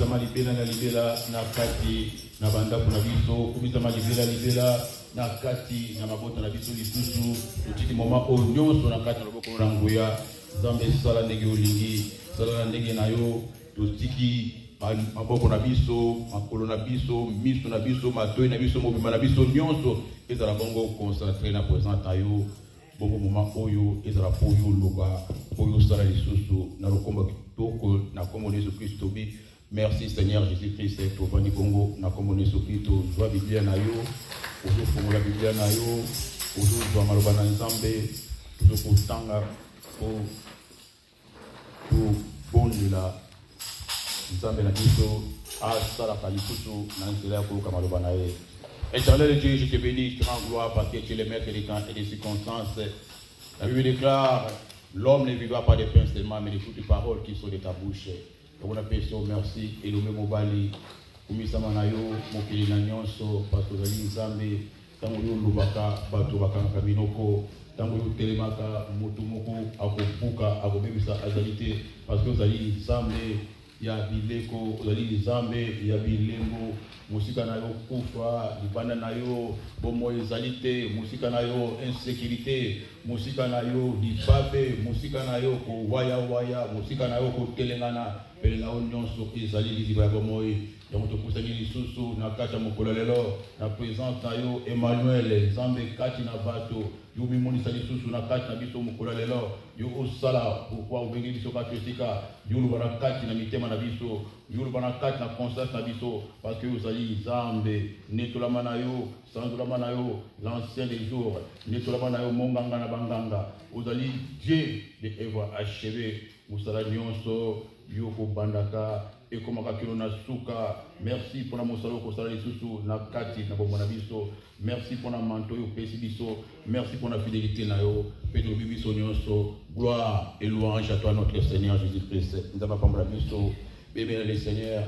Kumisama libela na libela na kati na banda kuna biso. Kumisama libela libela na kati na mabota na biso lisusu. Tutiki moma onyo so na kati na loboko na nguya. Zambe sala ndenge olingi, sala ndenge na yo. Tutiki maboko na biso, makolo na biso, miso na biso, matoi na biso, mobima na biso nyonso. Ezala bongo concentré na présent tayo. Bongo moment oyo ezala poyo loba poyo sala lisusu na lokomba kitoko na kombo Yesu Kristo bi. Merci Seigneur Jésus-Christ to vani Congo na kombo Yesu Kristo jwa Biblia na yo ozo fongola Biblia na yo ozo jwa maloba na Nzambe ozo kotanga po bondela Nzambe na biso asala ka lisusu na nzela ya koluka maloba na ye. Éternel Dieu, je te bénis, je te rends gloire parce que tu es le maître des temps et des circonstances. La Bible déclare, l'homme ne vivra pas de pain seulement, mais de toutes les paroles qui sont de ta bouche. Et on appelle ça merci, et le même bali, kumisama na yo, mokili na nyonso, parce que zali nzambe, tango yo lubaka, bato bakanga minoko, tango yo telemaka, mutu moko, akopuka, akobebisa azalite, parce que zali nzambe, ya bileko, zali nzambe, ya bilembo, musika na yo kufa, libanda na yo, bomo ezalite, musika na yo insécurité, musika na yo libabe, musika na yo ko waya waya, musika na yo ko telengana, pele na nyonso ezali liziba bomo e. Donc to kusani lisusu na kata mokolo lelo na présence na yo Emmanuel Nzambe kati na bato yo mimoni sali lisusu na kati na biso mokolo lelo yo osala pourquoi obengi biso kati esika yo lubana kati na mitema na biso yo lubana kati na conscience na biso parce que ozali Nzambe netolama na yo sanzolama na yo l'ancien des jours netolama na yo monganga na banganga ozali Dieu de œuvre achevé musala nyonso yo ko bandaka et comme na suka. Merci pour la mosalo ko sala lisusu na kati na bomona biso. Merci pour la manto yo pesi biso. Merci pour la fidélité na yo. Pedro bibiso nyonso. Gloire et louange à toi notre Seigneur Jésus-Christ. Nous avons pas biso. Bébé le Seigneur.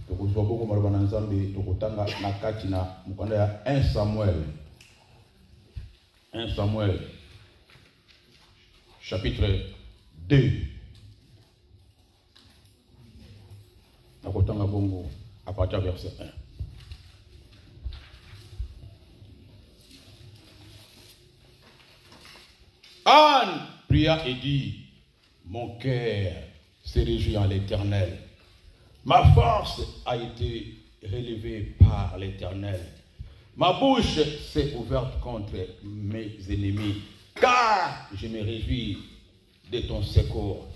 To ko zwa boko malaba na Nzambe to ko tanga na kati na mukanda ya 1 Samuel. 1 Samuel chapitre 2. À partir du verset 1. Anne pria et dit, mon cœur se réjouit en l'Éternel. Ma force a été relevée par l'Éternel. Ma bouche s'est ouverte contre mes ennemis, car je me réjouis de ton secours.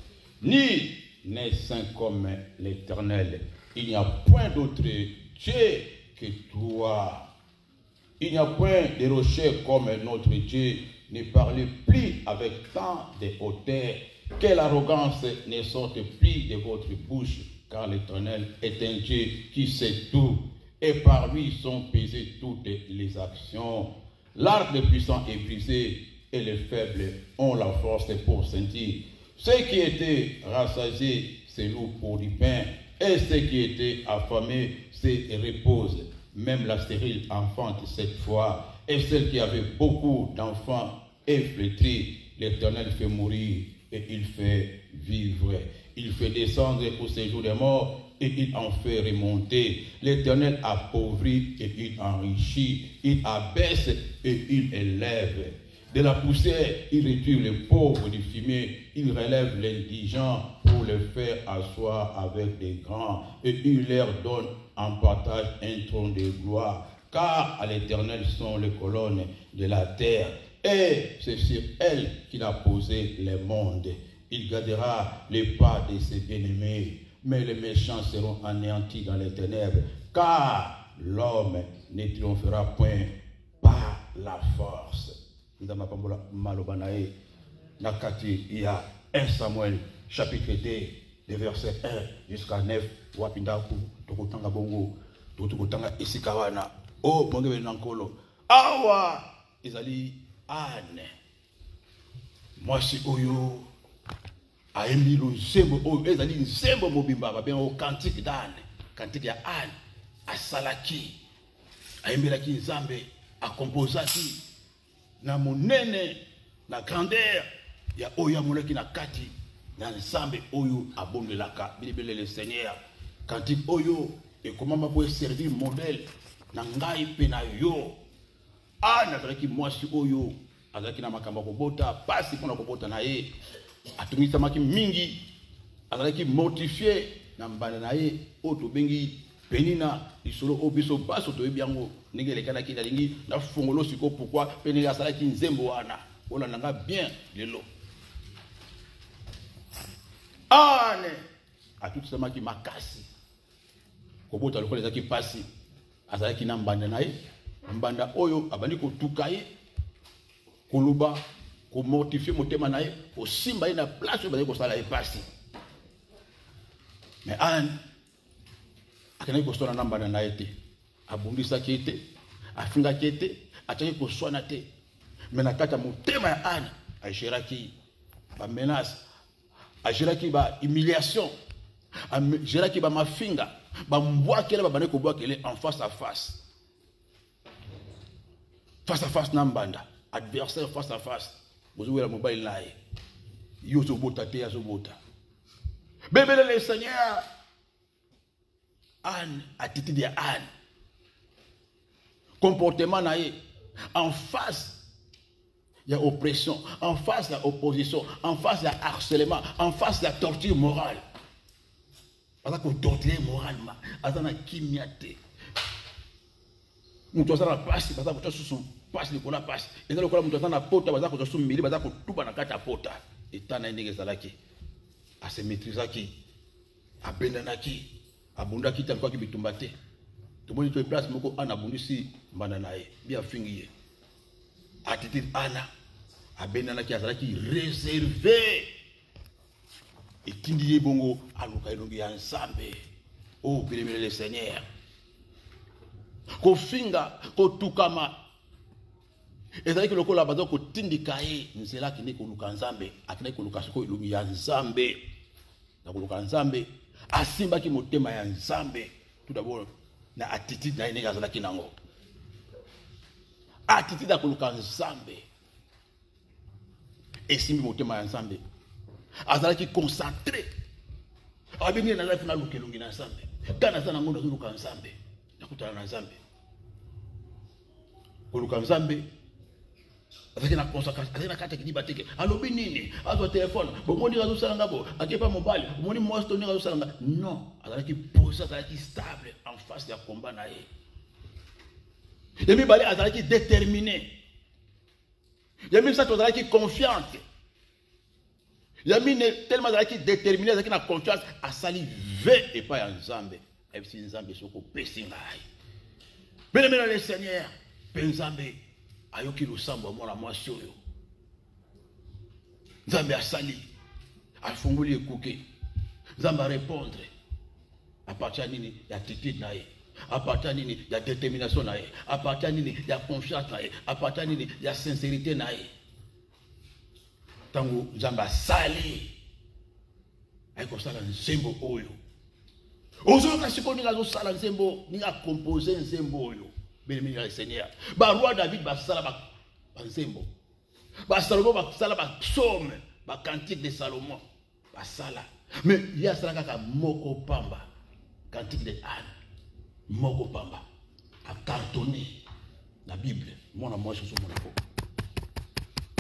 Ni n'est saint comme l'Éternel. Il n'y a point d'autre Dieu que toi. Il n'y a point de rocher comme notre Dieu. Ne parlez plus avec tant de hauteur. Que l'arrogance ne sorte plus de votre bouche, car l'Éternel est un Dieu qui sait tout, et par lui sont pesées toutes les actions. L'arc des puissants est brisé, et les faibles ont la force pour sentir. Ceux qui étaient rassasiés se louent pour du pain, et ceux qui étaient affamés se reposent. Même la stérile enfante cette fois, et celle qui avait beaucoup d'enfants est flétrie. L'Éternel fait mourir et il fait vivre. Il fait descendre au séjour des morts et il en fait remonter. L'Éternel appauvrit et il enrichit. Il abaisse et il élève. De la poussière, il retire les pauvres du fumier. Il relève l'indigent pour les faire asseoir avec des grands. Et il leur donne en partage un trône de gloire. Car à l'Éternel sont les colonnes de la terre. Et c'est sur elle qu'il a posé les mondes. Il gardera les pas de ses bien-aimés. Mais les méchants seront anéantis dans les ténèbres. Car l'homme ne triomphera point par la force. Nakati, il y a 1 Samuel, chapitre 2, de verset 1 jusqu'à 9. Wapindaku, Tokotanga Bongo, Tokotanga Isikawana. Oh, Mongebe Nankolo. Awa, Izali Anne. Moi, c'est Oyo. Aemi lo zembo, Oyo, Izali Zembo Mobimba, bien au cantique d'Anne. Cantique ya Anne. Asalaki. Aemi la ki Zambe. A composaki. Na monene, na grandeur, ya oyo amolaki na kati, na nzambe oyo abondelaka, bilibele le Seigneur, Cantique oyo et comment ma pouvez servir modèle nangai pena yo. Ah nazalaki mwasi oyo azalaki na makambo kobota pasi pona kobota na ye atumisa maki mingi azalaki mortifié na mbanda na ye oto bengi penina isolo obiso baso to ebiango ningele kana ki dalingi na fongolo siko pourquoi penina asalaki nzembo wana ona nanga bien lelo ane atutisa maki makasi kobota lokola ezaki pasi azalaki na mbanda na ye mbanda oyo abandi kotuka ye koluba ko mortifier motema na ye kosimba ye na place bazali kosala ye pasi mais Anne akanaki koswana na mbanda na ye te abundisaki ye te afingaki ye te ataki koswana te mais na kati ya motema ya Anne agéraki ba menace agéraki ba humiliation agéraki ba mafinga ba mbwakele babane kobwakele en face à face nambanda adversaire face à face vous la mobile là yo so bota te so bota bébé le Seigneur Anne attitude de Anne comportement naïe en face il y a oppression en face il y a opposition en face il y a harcèlement en face il y a torture morale parce que torture moralement azana kimiate mutu azana pasi baza kuta susu pasi likona pasi eza lokola mutu azana pota baza kuta susu mili baza kutuba na kati ya pota etana ndenge ezalaki ase maîtrisaki abendanaki abundaki tanko ki bitumba te tomoni to place moko ana bundisi mbanda naye bia fingi ye attitude ana abendanaki azalaki réservé etindi ye bongo aluka elongi ya nzambe oh bien-aimé le Seigneur kofinga kotukama ezalaki lokola bazo kotindika ye nzela kine koluka nzambe akinaki koluka siko elongi ya nzambe na koluka nzambe asimbaki motema ya nzambe tout d'abord na attitude na ndenge azalaki nango attitude ya koluka nzambe esimbi motema ya nzambe azalaki concentré abingi na life na lukelongi na nzambe kana sana ngondo zuluka nzambe nakutana na nzambe koluka nzambe azaki na consacration azaki na kata kidiba teke alobi nini azo téléphone bomoni azo salanga bo akepa mobile bomoni mwasi toni azo salanga non azalaki posé azalaki stable en face ya combat na ye yemi bali azalaki déterminé yemi sa azalaki confiante yemi ne tellement azalaki déterminé azalaki na confiance asali ve et pas ya nzambe et si nzambe soko pesinga ai bien-aimé le Seigneur nzambe ayoki lusambo mwana mwasi oyo nzambe asali afunguli ekuke nzambe répondre à partir nini ya attitude na ye à partir nini ya détermination na ye à partir nini ya confiance na ye à partir nini ya sincérité na ye tango nzambe asali ayekosala nzembo oyo ozoyoka sikoyo ninga azosala nzembo ninga akompose nzembo oyo bien-aimé le Seigneur roi David basala banzembo Salomo basala psaume cantique de Salomon basala mais il y a sala kaka moko pamba cantique de Anne moko pamba a cartonné la Bible mona moi sur monako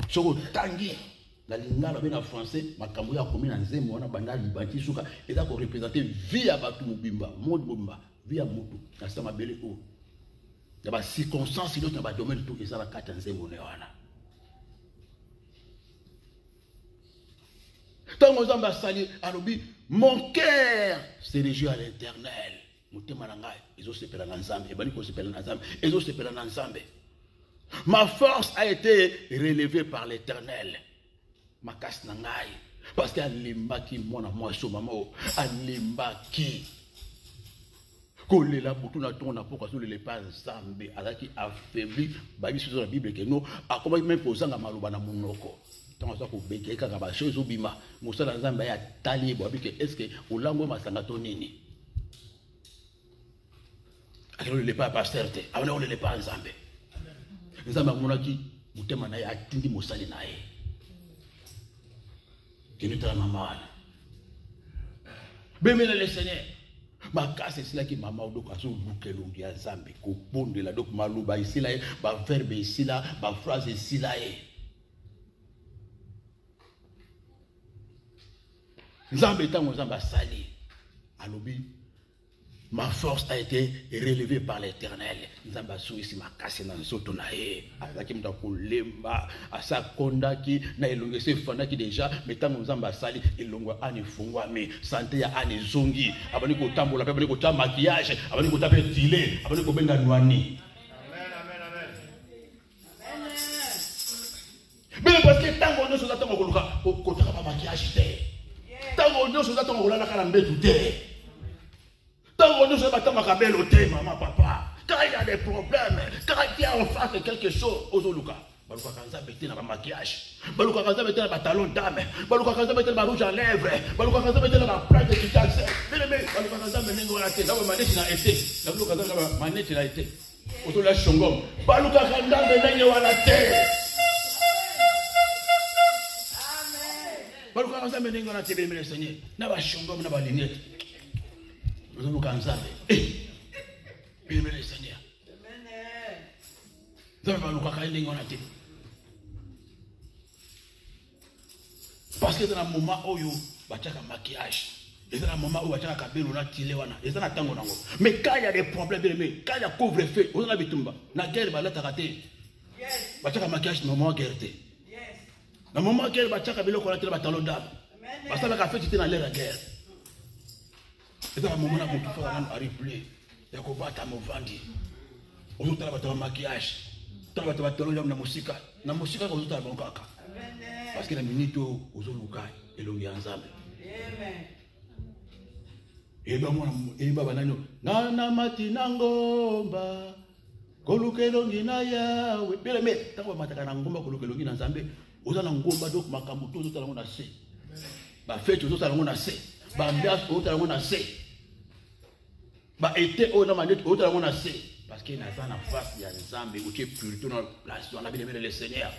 soko tangi na lingala bena français makambo ya komi na nzembo wana banda libanti suka eza ko représenter vie ya batu mobimba monde mobimba vie ya mutu na sama bele ko il y a des circonstances dans le domaine tout et ça la carte en zéro néana. Tant que nous sali alobi mon cœur se réjouit à l'Éternel. Ma force a été relevée par l'Éternel. Ma casse nangai parce qu'elle limbaki mon amour sur maman alimbaki. Kolela butuna tona pourquoi sur les pas nzambe azaki affaibli babi sur la Bible que nous a comment même posanga maloba na munoko tant ça ko beke kaka ba chose obima musala nzambe ya tali bo bike est-ce que olango masanga to nini akelo le pas pasteur te avona le pas nzambe nzambe amonaki mutema na ya atindi musali na ye kini tala mama bemele le Seigneur makasi esila ki mama donc azoluka elongi ya Nzambe kobondela donc maluba esila ye baverbe esila baphrase esila ye Nzambe ntango Nzambe asali alobi ma force a été relevée par l'Éternel. Nzamba souisi makasi na nzoto na ye. Azaki mta kolemba asa kondaki na elongo se fandaki déjà mais tango Nzamba sali elongo ani fungwami santé ya ani zongi abani ko tambola pe abani ko ta maquillage abani ko ta pe dilé abani ko benga nwani. Mais parce que tango no soza tango koluka ko ta ba maquillage te. Tango no soza tango kolala kala mbetu te. Tant nous sommes à maman, papa. Quand il y a des problèmes, quand il y a en face de quelque chose, aux Oluka, Baluka Kanza mettait dans le maquillage, Baluka Kanza mettait dans le talon d'âme, Baluka Kanza mettait dans le rouge à lèvres, Baluka Kanza mettait dans la plaque de quittance. Baluka Kanza mettait dans la tête, là où manette a été, là où Baluka Kanza manette a été, autour de la chongom, Baluka Kanza mettait dans la tête. Baluka Kanza mettait dans la tête, mais le Seigneur, n'a pas chongom, n'a pas lignette. Nous allons comme ça. Bien le Seigneur. Parce que dans le moment où il y a un maquillage, et dans le moment où il y a un cabello, mais quand il y a des problèmes, quand il y a couvre-feu, on a bitumba. La guerre va l'être ratée. Il y a un maquillage, moment guerre. Dans le moment où il y a un cabello, on a un talon d'âme. Parce que la fête était dans l'air de guerre. Et dans le moment où tu fais un replay, il y a un combat à Movandi. On a un maquillage. On a un musique. La musique, on a un kaka. Parce que la minute où on a un et l'on est ensemble. Et bien, moi, et bien, nana matinangomba, kolukelongi na yawe. Bien, mais, tant qu'on m'a dit ngomba kolukelongi na Nzambe, on a un ngomba donc makamuto tout à l'heure on a sé. Bah fête tout à l'heure on a sé. Bah ambiance tout à l'heure on a sé. Bah été au na manette tout à l'heure on a sé. Parce qu'il y a en face il y a Nzambe où tu es plutôt dans la on a bien aimé le Seigneur.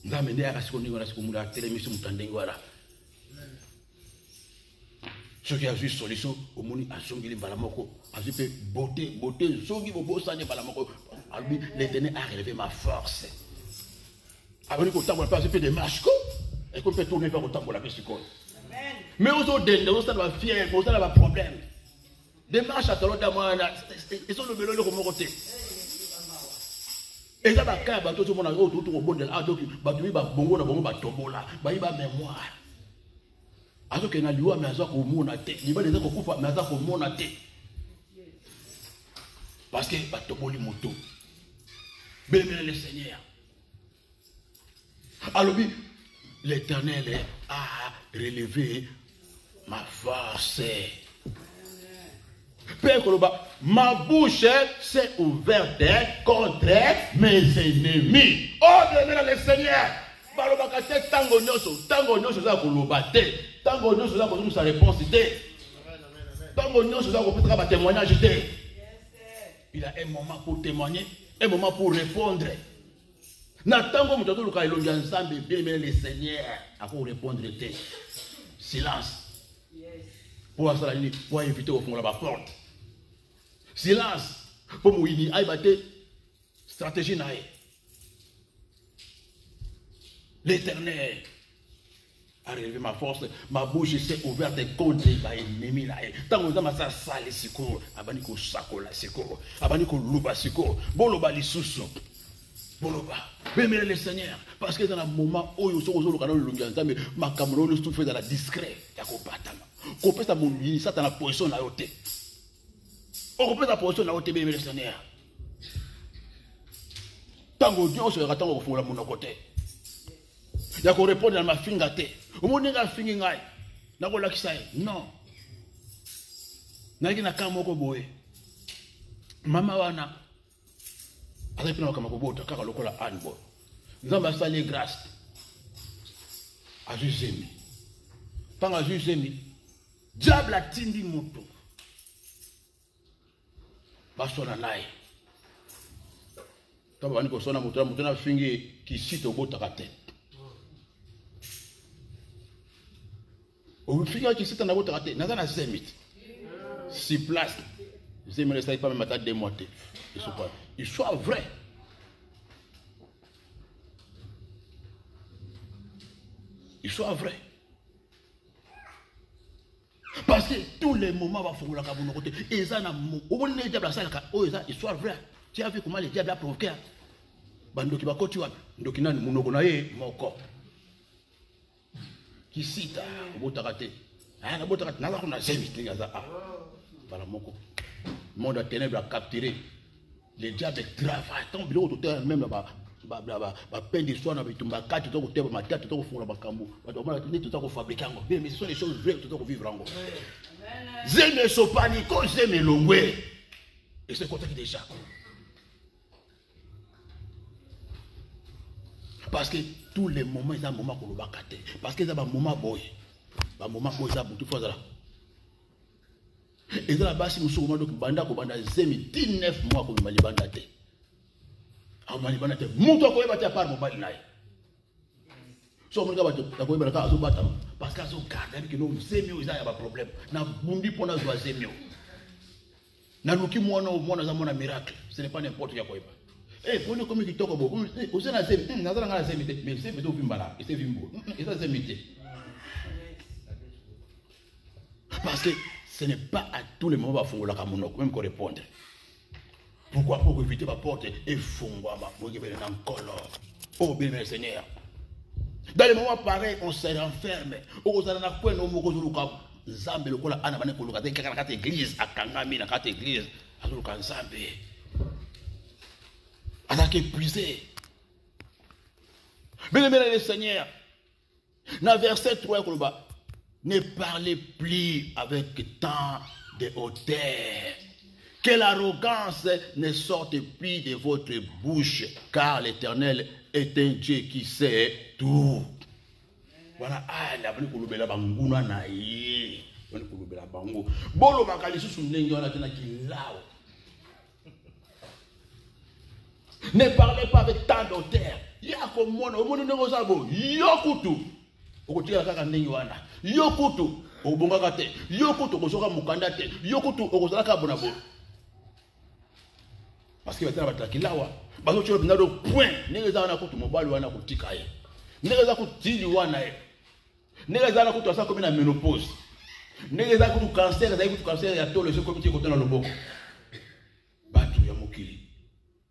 Nzambe ndiye akasikonga na sikumula télémission mutandenge wala. Ce qui a juste solution au monde a songili balamoko a juste beauté songi bobo sanye balamoko l'Éternel a relevé ma force. Avant que tambola pas des marches et qu'on peut tourner vers le tambola pesico. Mais aux autres dende aux autres fier aux autres problème. Des marches à talon d'amana ils sont le melo le comme côté. Et ça va ka ba tout le monde a autour au bon de la donc ba tu ba bongo na bongo ba tobola ba iba mémoire. Alors que na liwa meaza ko mona te liba les ko kufa meaza ko mona te parce que ba toboli moto bénémoine le Seigneur alors l'Éternel a relevé ma force. Père Koloba, ma bouche s'est ouverte contre mes ennemis. Oh bénémoine le Seigneur balobaka te tango nyonso za koloba te tango nyonso za kozonga sa réponse te tango nyonso za kopesa ba témoignage te. Il a un moment pour témoigner, un moment pour répondre. Na tango muto luka elongi Nzambe bien le Seigneur a pour répondre te. Silence. Pour ça pour éviter au fond la porte. Silence. Pour mouini ay baté stratégie nae. L'Éternel a relevé ma force, ma bouche s'est ouverte contre les ennemis là. Tant que ça sale siko, abani ko sakola siko, abani ko luba siko, boloba lisusu, boloba. Bénémoine le Seigneur, parce que dans le moment où ils sont au canal de l'Unganzambe, ma cameroun tout fait dans la discret, ya ko batama. Ko pesa mon ça dans la position na yote. On peut la position na yote bénémoine le Seigneur. Tango Dieu se ratango au fond la mon côté. Il y a qu'on répond dans ma fingate. Au monde n'a fingi ngai. N'a qu'on lakisa. Non. N'a qu'un kamoko boé. Mama wana. Avec nous comme kobota kaka lokola handball. Nzamba sali grâce. Ajusemi. Tant ajusemi. Diable a tindi moto. Basona nae. Taba wani ko sona moto na fingi kisito bota kate. Au final, tu sais, tu as votre raté. N'a pas zémite. 6 places. Je ne sais pas même à 2 mois. Il soit vrai. Il soit vrai. Parce que tous les moments va faire la cabane côté. Et ça n'a au moins les diables à ça il soit vrai. Tu as vu comment les diables a provoqué. Bando qui va continuer. Donc il n'a monogonaé mon corps. Qui cite au bout de raté. Ah la bout de raté. N'a pas qu'on a zémite. Voilà mon corps. Le monde a ténèbres à capturer. Les diables travaillent. Tant que l'autre même là-bas. Peine d'histoire dans le cas, tu dois faire ma tête, tu dois faire ma cambo. Tu dois fabriquer. Mais ce sont des choses vraies, tu dois vivre en gros. Zéme sopanico, zéme longwe. Et c'est comme ça qu'il déjà. Parce que tous les moments, il y a un moment qu'on va cater. Parce qu'il y a un moment boy. Un moment boy, ça, tout fois là. Et dans la base, si nous sommes donc banda ko banda zéme 19 mois qu'on m'a dit banda té. Montre quoi il va par mobile naï. So mon gars va ko ibala ka zo bata parce que zo garder que nous zemio il y a pas problème. Na bundi pona zo zemio. Na luki mwana za mwana miracle. Ce n'est pas n'importe quoi iba. Eh pone comme qui toko bo. O se na zemi, na za ngala zemite, mais c'est beto vimbala, et c'est vimbo. Et ça zemite. Parce que ce n'est pas à tous les moments va fongola ka monoko même qu'on répondre. Pourquoi pour éviter ma porte et fongwa ma pour que dans color. Oh bien Seigneur. Dans les moments pareils, on se renferme. On s'en a point no moko zuluka zambe lokola ana bane koluka te kaka na église akangami na kata église azuluka nzambe. Attaque épuisé. Bien le Seigneur. Dans verset 3 koloba ne parlez plus avec tant de hauteur. Que l'arrogance ne sorte plus de votre bouche, car l'Éternel est un Dieu qui sait tout. Voilà, la bonne kolobela banguna na ye. Bonne kolobela bango. Bolo makali susu ndenge wana tena kilao. Ne parlez pas avec tant d'auteur. Yako mona, omoni ndenge ozabo. Yokutu. Okotika kaka ndenge wana. Yokutu. Obongaka te. Yokutu okosoka mukanda te. Yokutu okozalaka bonabo. Parce que va être kilawa bazo cholo binado point neza wana kutu mobali wana kutika ye neza kutili wana ye neza na kutu asa comme na ménopause neza kutu cancer ya tolo ce comme ti kotana loboko batu ya mokili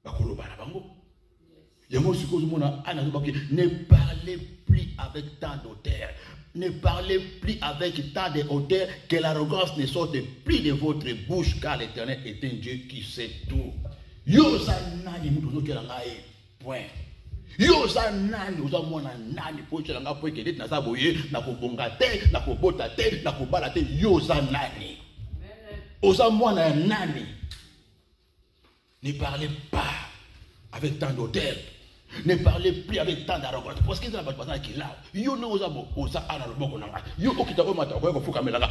bakolo bana bango ya mo sikozo mona ana zo baki ne parlez plus avec tant d'auteur. Ne parlez plus avec tant de hauteur, que l'arrogance ne sorte plus de votre bouche, car l'Éternel est un Dieu qui sait tout. Yo sa nani mutu zo kela ngai point. Yo sa nani oza mwana nani po kela ngai point ke na sa boye na ko bonga te na ko bota te na ko bala te yo sa nani. Oza mwana nani. Ne parlez pas avec tant d'auteur. Ne parlez plus avec tant d'arrogance. Parce que ça va passer qui là. Yo no oza bo oza ana lo boko nanga. Yo okita ko mata ko fuka melanga.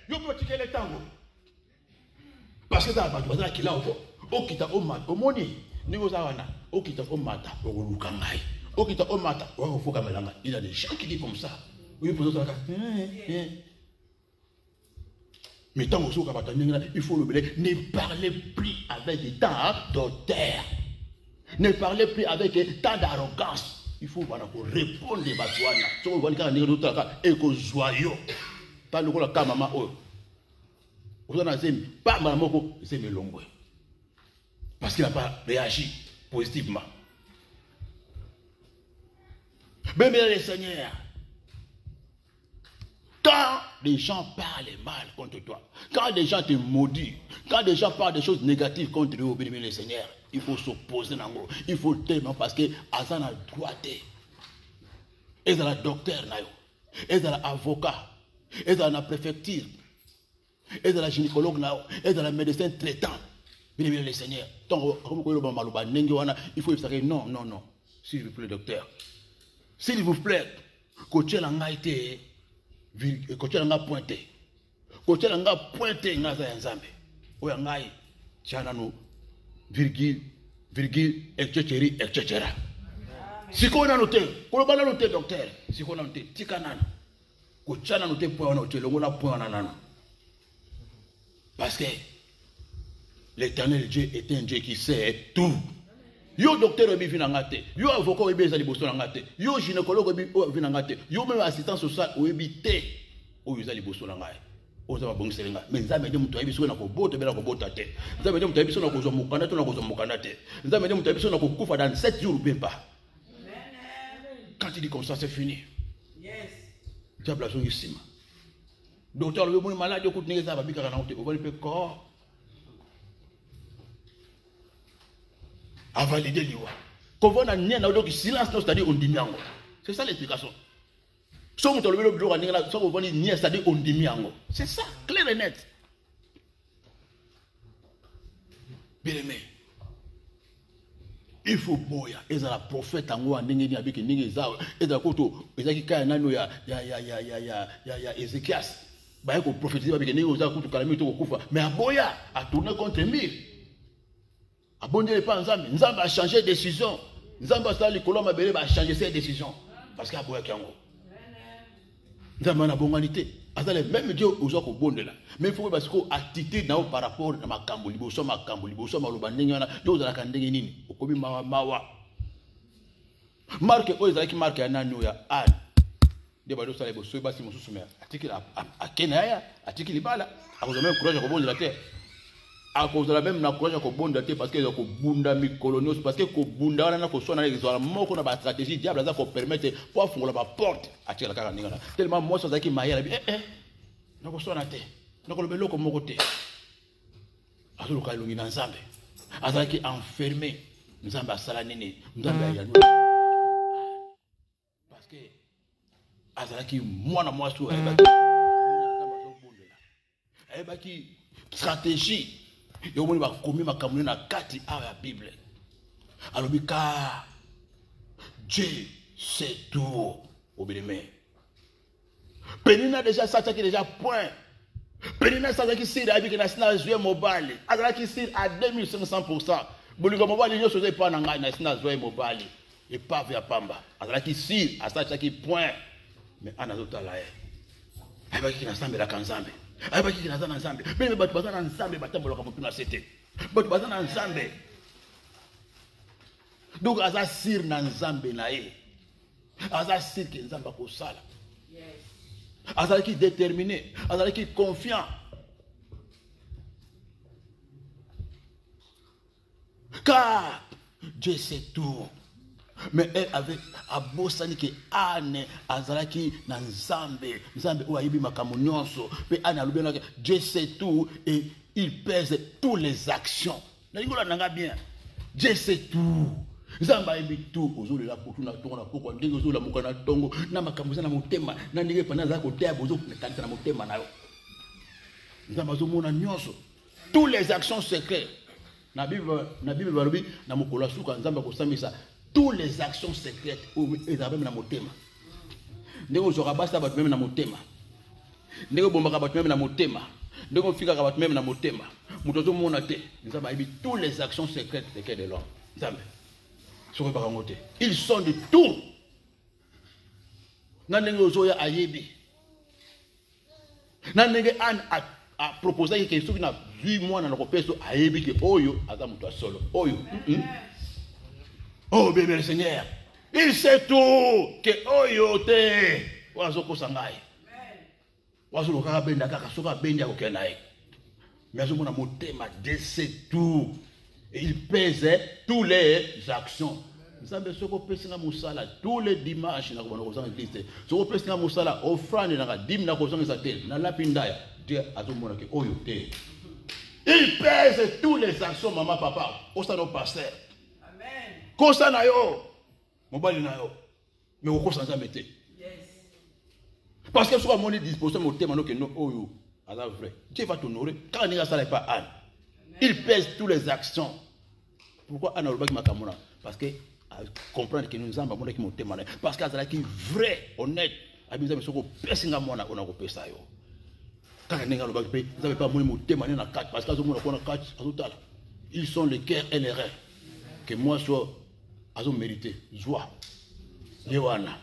Yo po tikele tango. Parce que ça va passer qui là okita omata omoni ningo zawana okita omata okuluka ngai okita omata ofuka melanga. Il y a des gens qui disent comme ça. Oui pour ça mais tant que ça il faut le blé. Ne parlez plus avec tant d'auteur. Ne parlez plus avec tant d'arrogance. Il faut répondre les batouana. Si vous voyez quand vous avez un joyeux, pas le cas maman. Vous en avez pas maman, c'est melongwe. Parce qu'il n'a pas réagi positivement. Mais le Seigneur, quand les gens parlent mal contre toi, quand les gens te maudissent, quand les gens parlent des choses négatives contre eux, bien le Seigneur, il faut s'opposer dans gros. Il faut tellement parce que Azan a droité. Et dans la docteur, et dans l'avocat, et dans la préfecture, et dans la gynécologue, et dans la médecin traitant. Bien le Seigneur, il faut dire non, non, non. S'il vous plaît, docteur. S'il vous plaît, coach l'a été, coach l'a pointé. Coach l'a pointé, n'a pas ensemble. Oya ngai, tianano, virgule, etc., etc. Si qu'on a noté, qu'on a noté, docteur, si qu'on a noté, tikanano. kochana note point na otelongola point na nana. Parce que l'Éternel Dieu est un Dieu qui sait tout. Yo docteur obi vinangate, yo avocat obi ezali boso nangate, yo gynécologue obi vinangate, yo même assistant social obi te o ezali boso nangaye. Oza ba bongselenga, mais nzambe de mutu ayibiso na ko boto bela ko bota te. Nzambe de mutu ayibiso na ko zo mukanda to na ko zo mukanda te. Nzambe de mutu ayibiso na ko kufa dans 7 jours même pas. Quand il dit comme ça c'est fini. Yes. Diable a son isima. Docteur le bon malade ko tnenge za ba bika na hote, o va le corps. À valider l'IWA. Quand on a un silence, c'est-à-dire on dit. C'est ça l'explication. C'est-à-dire on dit. C'est ça, clair et net. Bien aimé. Il faut boya. Et la prophète en haut, n'engeni avec n'engeni zao. Et la koto, ezaki kaya nano ya Ézéchias. Bah ko prophétiser avec n'engeni zao koto calamité ko kufa. Mais aboya a tourné contre mille. Abondez pas Nzambe. Nzambe a changé de décision. Nzambe a stali koloma mabele a changé ses décisions. Parce qu'il a boya kiango. Nzambe a bonganité. Azale même Dieu aux autres bonde là. Mais il faut parce que attitude na par rapport à makambo liboso maloba ndenge wana Dieu za ka ndenge nini. Okobi mawa. Marque oyo zaki marque ya nani ya an. De bado sala boso basi mususu me. Article a Kenya, article libala. Akozo même courage ko bonde la terre. À cause de la même courage ko bonda te parce que ko bunda mi coloniaux parce que ko bunda wana ko sona les moko na ba stratégie diable za ko permettre pour fongola ba porte à tirer la kaka ninga tellement moi ça qui maïa na ko sona te na ko lobelo ko moko te azulu ka lungi na Nzambe azaki enfermé Nzambe asala nini Nzambe ya parce que azaki mwana mwasu ayebaki stratégie. Yo moni ba komi makamune na kati a la Bible. Alobika Dieu c'est tout obédemé. Penina déjà ça qui déjà point. Penina ça qui sir avec na sina jouer mobile. Azala qui sir à 2500%. Boligo mobile yo soze pas na ngai na sina jouer mobile. Et pas via pamba. Azala qui sir à ça qui point. Mais anazoto la e. Abaki na sambe la kanzambe. Abaki na zana Nzambe. Mais batu bazana Nzambe batambola ka mutuna sete. Batu bazana Nzambe. Donc aza sir na Nzambe na ye. Aza sir que Nzambe ko sala. Yes. Aza qui déterminé, aza qui confiant. Car Dieu sait tout. Mais elle avait abosani que Anne azalaki na Nzambe ou ayibi makambo nyonso pe Anne alobena que Dieu sait tout et il pèse toutes les actions. Na lingola nanga bien. Dieu sait tout. Nzambe ayibi tout ozoli la potu na tongo na poko ndenge ozoli la mukana tongo na makambo na motema na ndenge pana za ko tea bozo na motema na yo. Nzambe azomona nyonso toutes les actions secrètes. Na Bible balobi na mokolo suka Nzambe ko samisa toutes les actions secrètes ils avaient même na motema. Ndeko zo rabasta ba même na motema. Ndeko bomba ba même na motema. Ndeko fika ba même na motema. Mutozo mona te. Nzamba ayibi toutes les actions secrètes des cœurs de l'homme. Nzambe. Soko ba ngote. Ils sont de tout. Na ndenge zo ya ayibi. Na ndenge an a proposé que soki na 8 mois na ko peso ayibi ke oyo aza muto solo. Oyo. Oh bébé le Seigneur, il sait tout que oyote wazoko sangai. Wazoko kaka benda kaka soka benda ko kenae. Mais azo mona motema Dieu sait tout et il pèse toutes les actions. Nzambe soko pesinga musala tous les dimanches na ko bana ko sanga Christ. Soko pesinga musala offrande na dim na ko sanga satel na lapindaya Dieu azo mona ke oyote. Il pèse toutes les actions maman papa au salon pasteur. Kosa na yo mobali na yo mais okosa Nzambe te. Yes. Parce que soit mon disposition mon thème no que no oyo ala vrai Dieu va t'honorer quand il ça pas Anne. Il pèse toutes les actions. Pourquoi Anne olobaki makamona parce que comprendre que nous Nzambe mon ki mon thème parce que azala ki vrai honnête abinza besoko pesinga mona ona ko pesa yo quand ninga olobaki pe Nzambe pas mon thème na 4 parce que azo mona ko na 4 azotala ils sont le cœur et les reins que moi soit azo mérité joie Yohana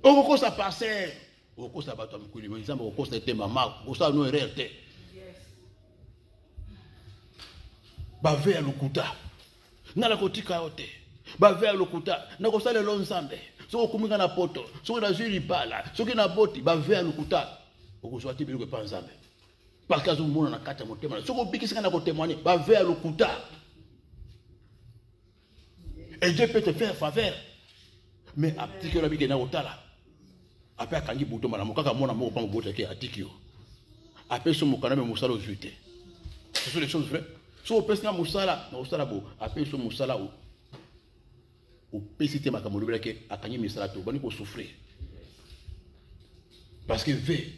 Oko ça passer. Oko ça bato mkuli mzamba oko ça était maman, oko ça no RRT. Ba vers lokuta. Na la kotika yote. Ba vers lokuta. Na ko sala lo nzambe. Soko kuminga na poto, soko na juri pala, soko na boti ba vers lokuta. Oko so ati biloko pa nzambe. Parce que azomona na kata motema. Soko bikisika na ko témoigner, ba vers lokuta. Et Dieu peut te faire faveur. Mais après que la vie est na otala. Après akangi buto mana mokaka mona moko pa mobota ke atikio. Après so mokana me musala ojuité. Ce sont les choses vraies. So pesna musala, na osala bo, après so musala o pesite makamolo belake akangi misala to bani ko souffrir. Parce que ve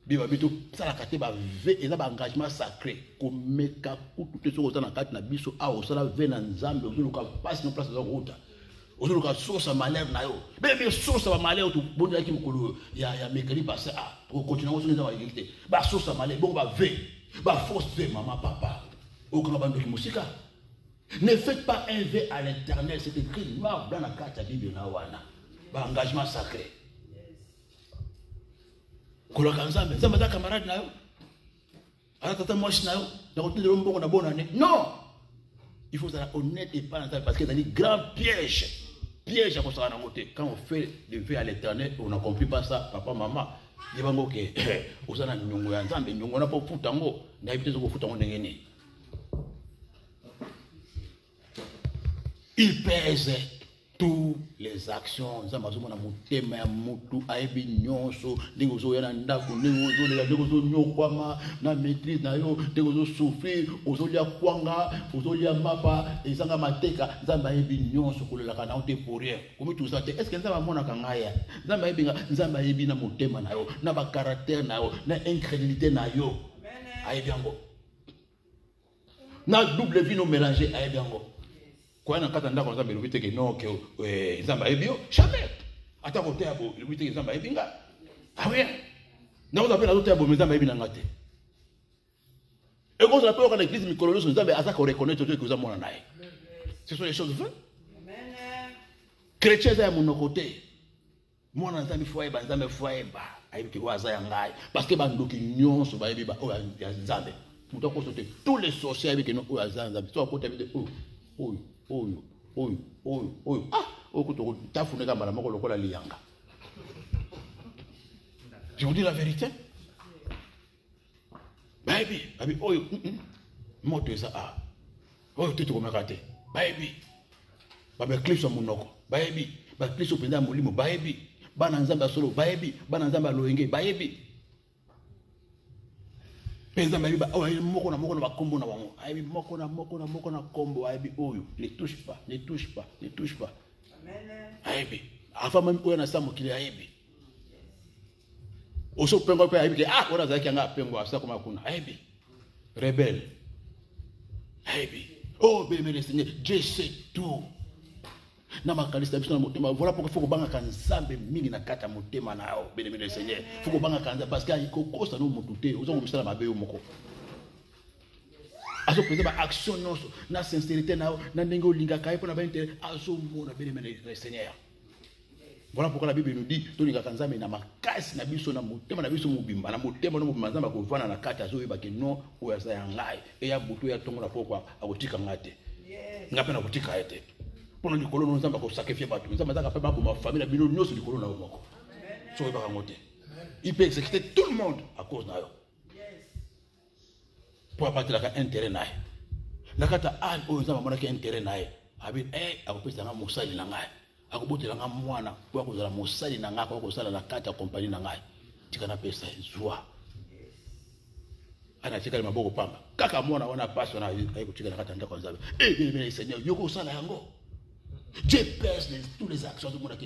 biba bito sala kate ba ve eza ba engagement sacré ko meka kutu so na kati na biso a osala ve na nzambe ozuluka passe no place za route. Ozuluka source malheur na yo. Bébé source ba malheur to bonda ki mukolo ya mekali passer a ko continuer so nza ba égalité. Ba source malheur bon ba ve, ba force ve maman papa. Au grand bando ki musika. Ne faites pas un vœu à l'Éternel, c'est écrit noir dans la carte de la Bible. Ba engagement sacré. Koloka nzambe, nzambe za camarade na yo. Ala tata moche na yo, na côté de l'homme na bonne année. Non. Il faut être honnête et pas parce que c'est un grand piège. Piège à construire dans côté. Quand on fait le vœu à l'Éternel, on n'accomplit pas ça, papa maman. Yebango ke osana nyongo ya nzambe nyongo na po futango, na ibite zo futango ndengeni. Il pèse toutes les actions. Ça m'a dit mon mutema ya mutu aibi nyonso ndingo zo yana ndako ndingo zo le ndingo zo nyokwama na maîtrise na yo ndingo zo souffrir ozolia kwanga ozolia mapa ezanga mateka nzamba aibi nyonso kolela kana ote pour rien comme tout ça est-ce que nzamba mona kangaya nzamba aibi nzamba aibi na mutema na yo na ba caractère na yo na incrédulité na yo aibi yango na double vie no mélanger aibi yango. Quoi na kata ndako nzambe lobite ke non ke nzamba ebio jamais ata ko te abo lobite ke nzamba ebinga ah oui na on appelle la autre abo nzamba ebina ngate et quand on appelle à l'église mikolo so nzambe asa ko reconnaître que vous amona nae ce sont les choses vraies amen chrétien za mon côté mona nzambe foye ba nzambe foye ba ayibi ko aza yangai parce que bandoki nyonso ba ebi ba o ya nzambe muto ko sote tous les sorciers avec no o aza nzambe so ko tabi de oyo ah okuto tafuneka mbala moko lokola liyanga. Je vous dis la vérité. Baby oyo moto eza ah oyo tutu komekate baby ba clips monoko baby ba clips openda molimo baby bana nzamba solo baby bana nzamba loenge baby penza mabiba oh moko na bakombo na bango aibi moko na kombo aibi oyo ne touche pas amen aibi afa mami oyo na samu kile aibi oso pengo pe aibi ke ah ona zaki anga pengo asa kuma kuna aibi rebelle aibi oh bébé le Seigneur Dieu sait tout na makanisa biso na motema voilà pourquoi faut ko banga kanzambe mingi na kata motema na yo bien le Seigneur faut ko banga kanza parce que ikokosa no mutute ozo komisala mabe yo moko aso pesa ba action noso na sincérité na na ndenge olinga kai pona ba intérêt aso mona bien le Seigneur. Voilà pourquoi la Bible nous dit to linga kanzambe na makasi na biso na motema na biso mobimba na motema no mobimba nzamba ko vana na kata azo yeba ke no oya za yangai e ya butu ya tongo na pokwa akotika ngate ngapena kutika ete pour nous colons nous avons sacrifié par tout nous avons fait pour ma famille la bino nous sur le colon na moko so ba ngote il peut exécuter tout le monde à cause na yo pour abattre la intérêt na la kata an o nzamba mona ke intérêt na abi akopesa nga mosali na ngai akobotela nga mwana pour akozala mosali na ngai ko sala la kata compagnie na ngai tikana pesa joie ana tika maboko pamba kaka mwana wana passe na ayikotika na kata ndako nzambe bien Seigneur yoko sala yango. Dieu pèse toutes les actions de mon acte.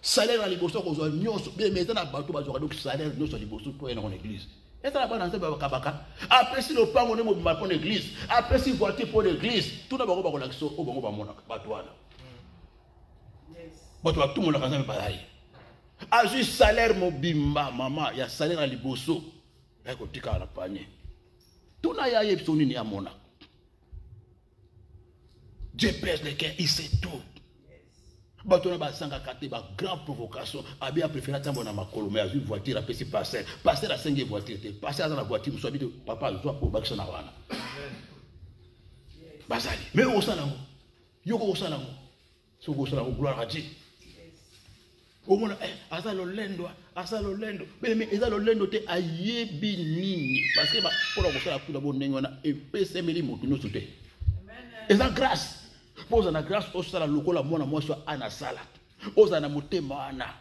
Salaire à l'église, on a nyonso. Bien mais na bato ba donc salaire nyonso à l'église toi dans l'église. Et ça là bas dans ba kabaka. Après si le pas on est mo ba pour l'église. Après si voiture pour l'église, tout d'abord ba ko l'action au bango ba mona bato wana. Yes. Bato ba tout mon la ba ai. A juste salaire mo bimba maman, il y a salaire à liboso. Ya ko tika na panier. Tout na ya yepsoni ni amona. Dieu pèse les cœurs, il sait tout. Batona basanga kate ba grande provocation abi a préféré tambo na makolo mais une voiture après c'est passer la 5e voiture passer dans la voiture so habite papa zo pour bakisa na wana bazali mais au salango yoko au salango so go salango gloire à Dieu au mona asalo lendo mais ezalo lendo te ayebi nini parce que ba pour ko sala kuda bonengona et pesemeli motu no sote eza grâce poza na grâce osala lokola mwana mwasi ana sala oza na motema wana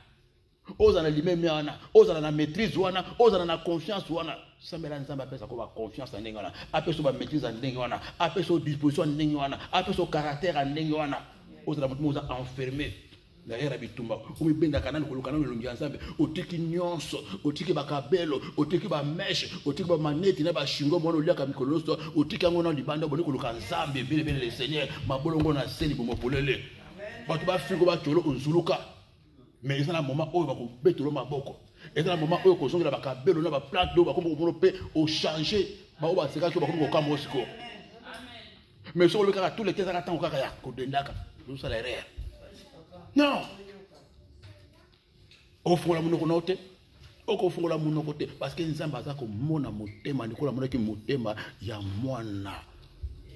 oza na limeme wana oza na maîtrise wana oza na confiance wana sambela nzamba apesa ko ba confiance na ndenge wana apesa ba maîtrise na ndenge wana apesa disposition na ndenge wana apesa caractère na ndenge wana oza na moto oza enfermé derrière abitumba umi benda kanani kolokana lolongi nzambe otiki nyonso otiki bakabelo otiki ba meche otiki ba maneti na ba shingo mono liaka mikoloso otiki ngo na libanda boni koloka nzambe bele le Seigneur mabolongo na seli bomo polele batu ba fingo ba tolo onzuluka mais ezana moment oyo bako betolo maboko ezana moment oyo ko zongela bakabelo na ba plate do bako mono pe o changer ba o ba seka ko bako ko mosiko mais so le kaka tous les temps kaka tan kaka ya ko dendaka do salaire. Non. Au fond la monoko note. Au fond la monoko te parce que nzamba za ko mona motema ndikola mona ki motema ya mwana.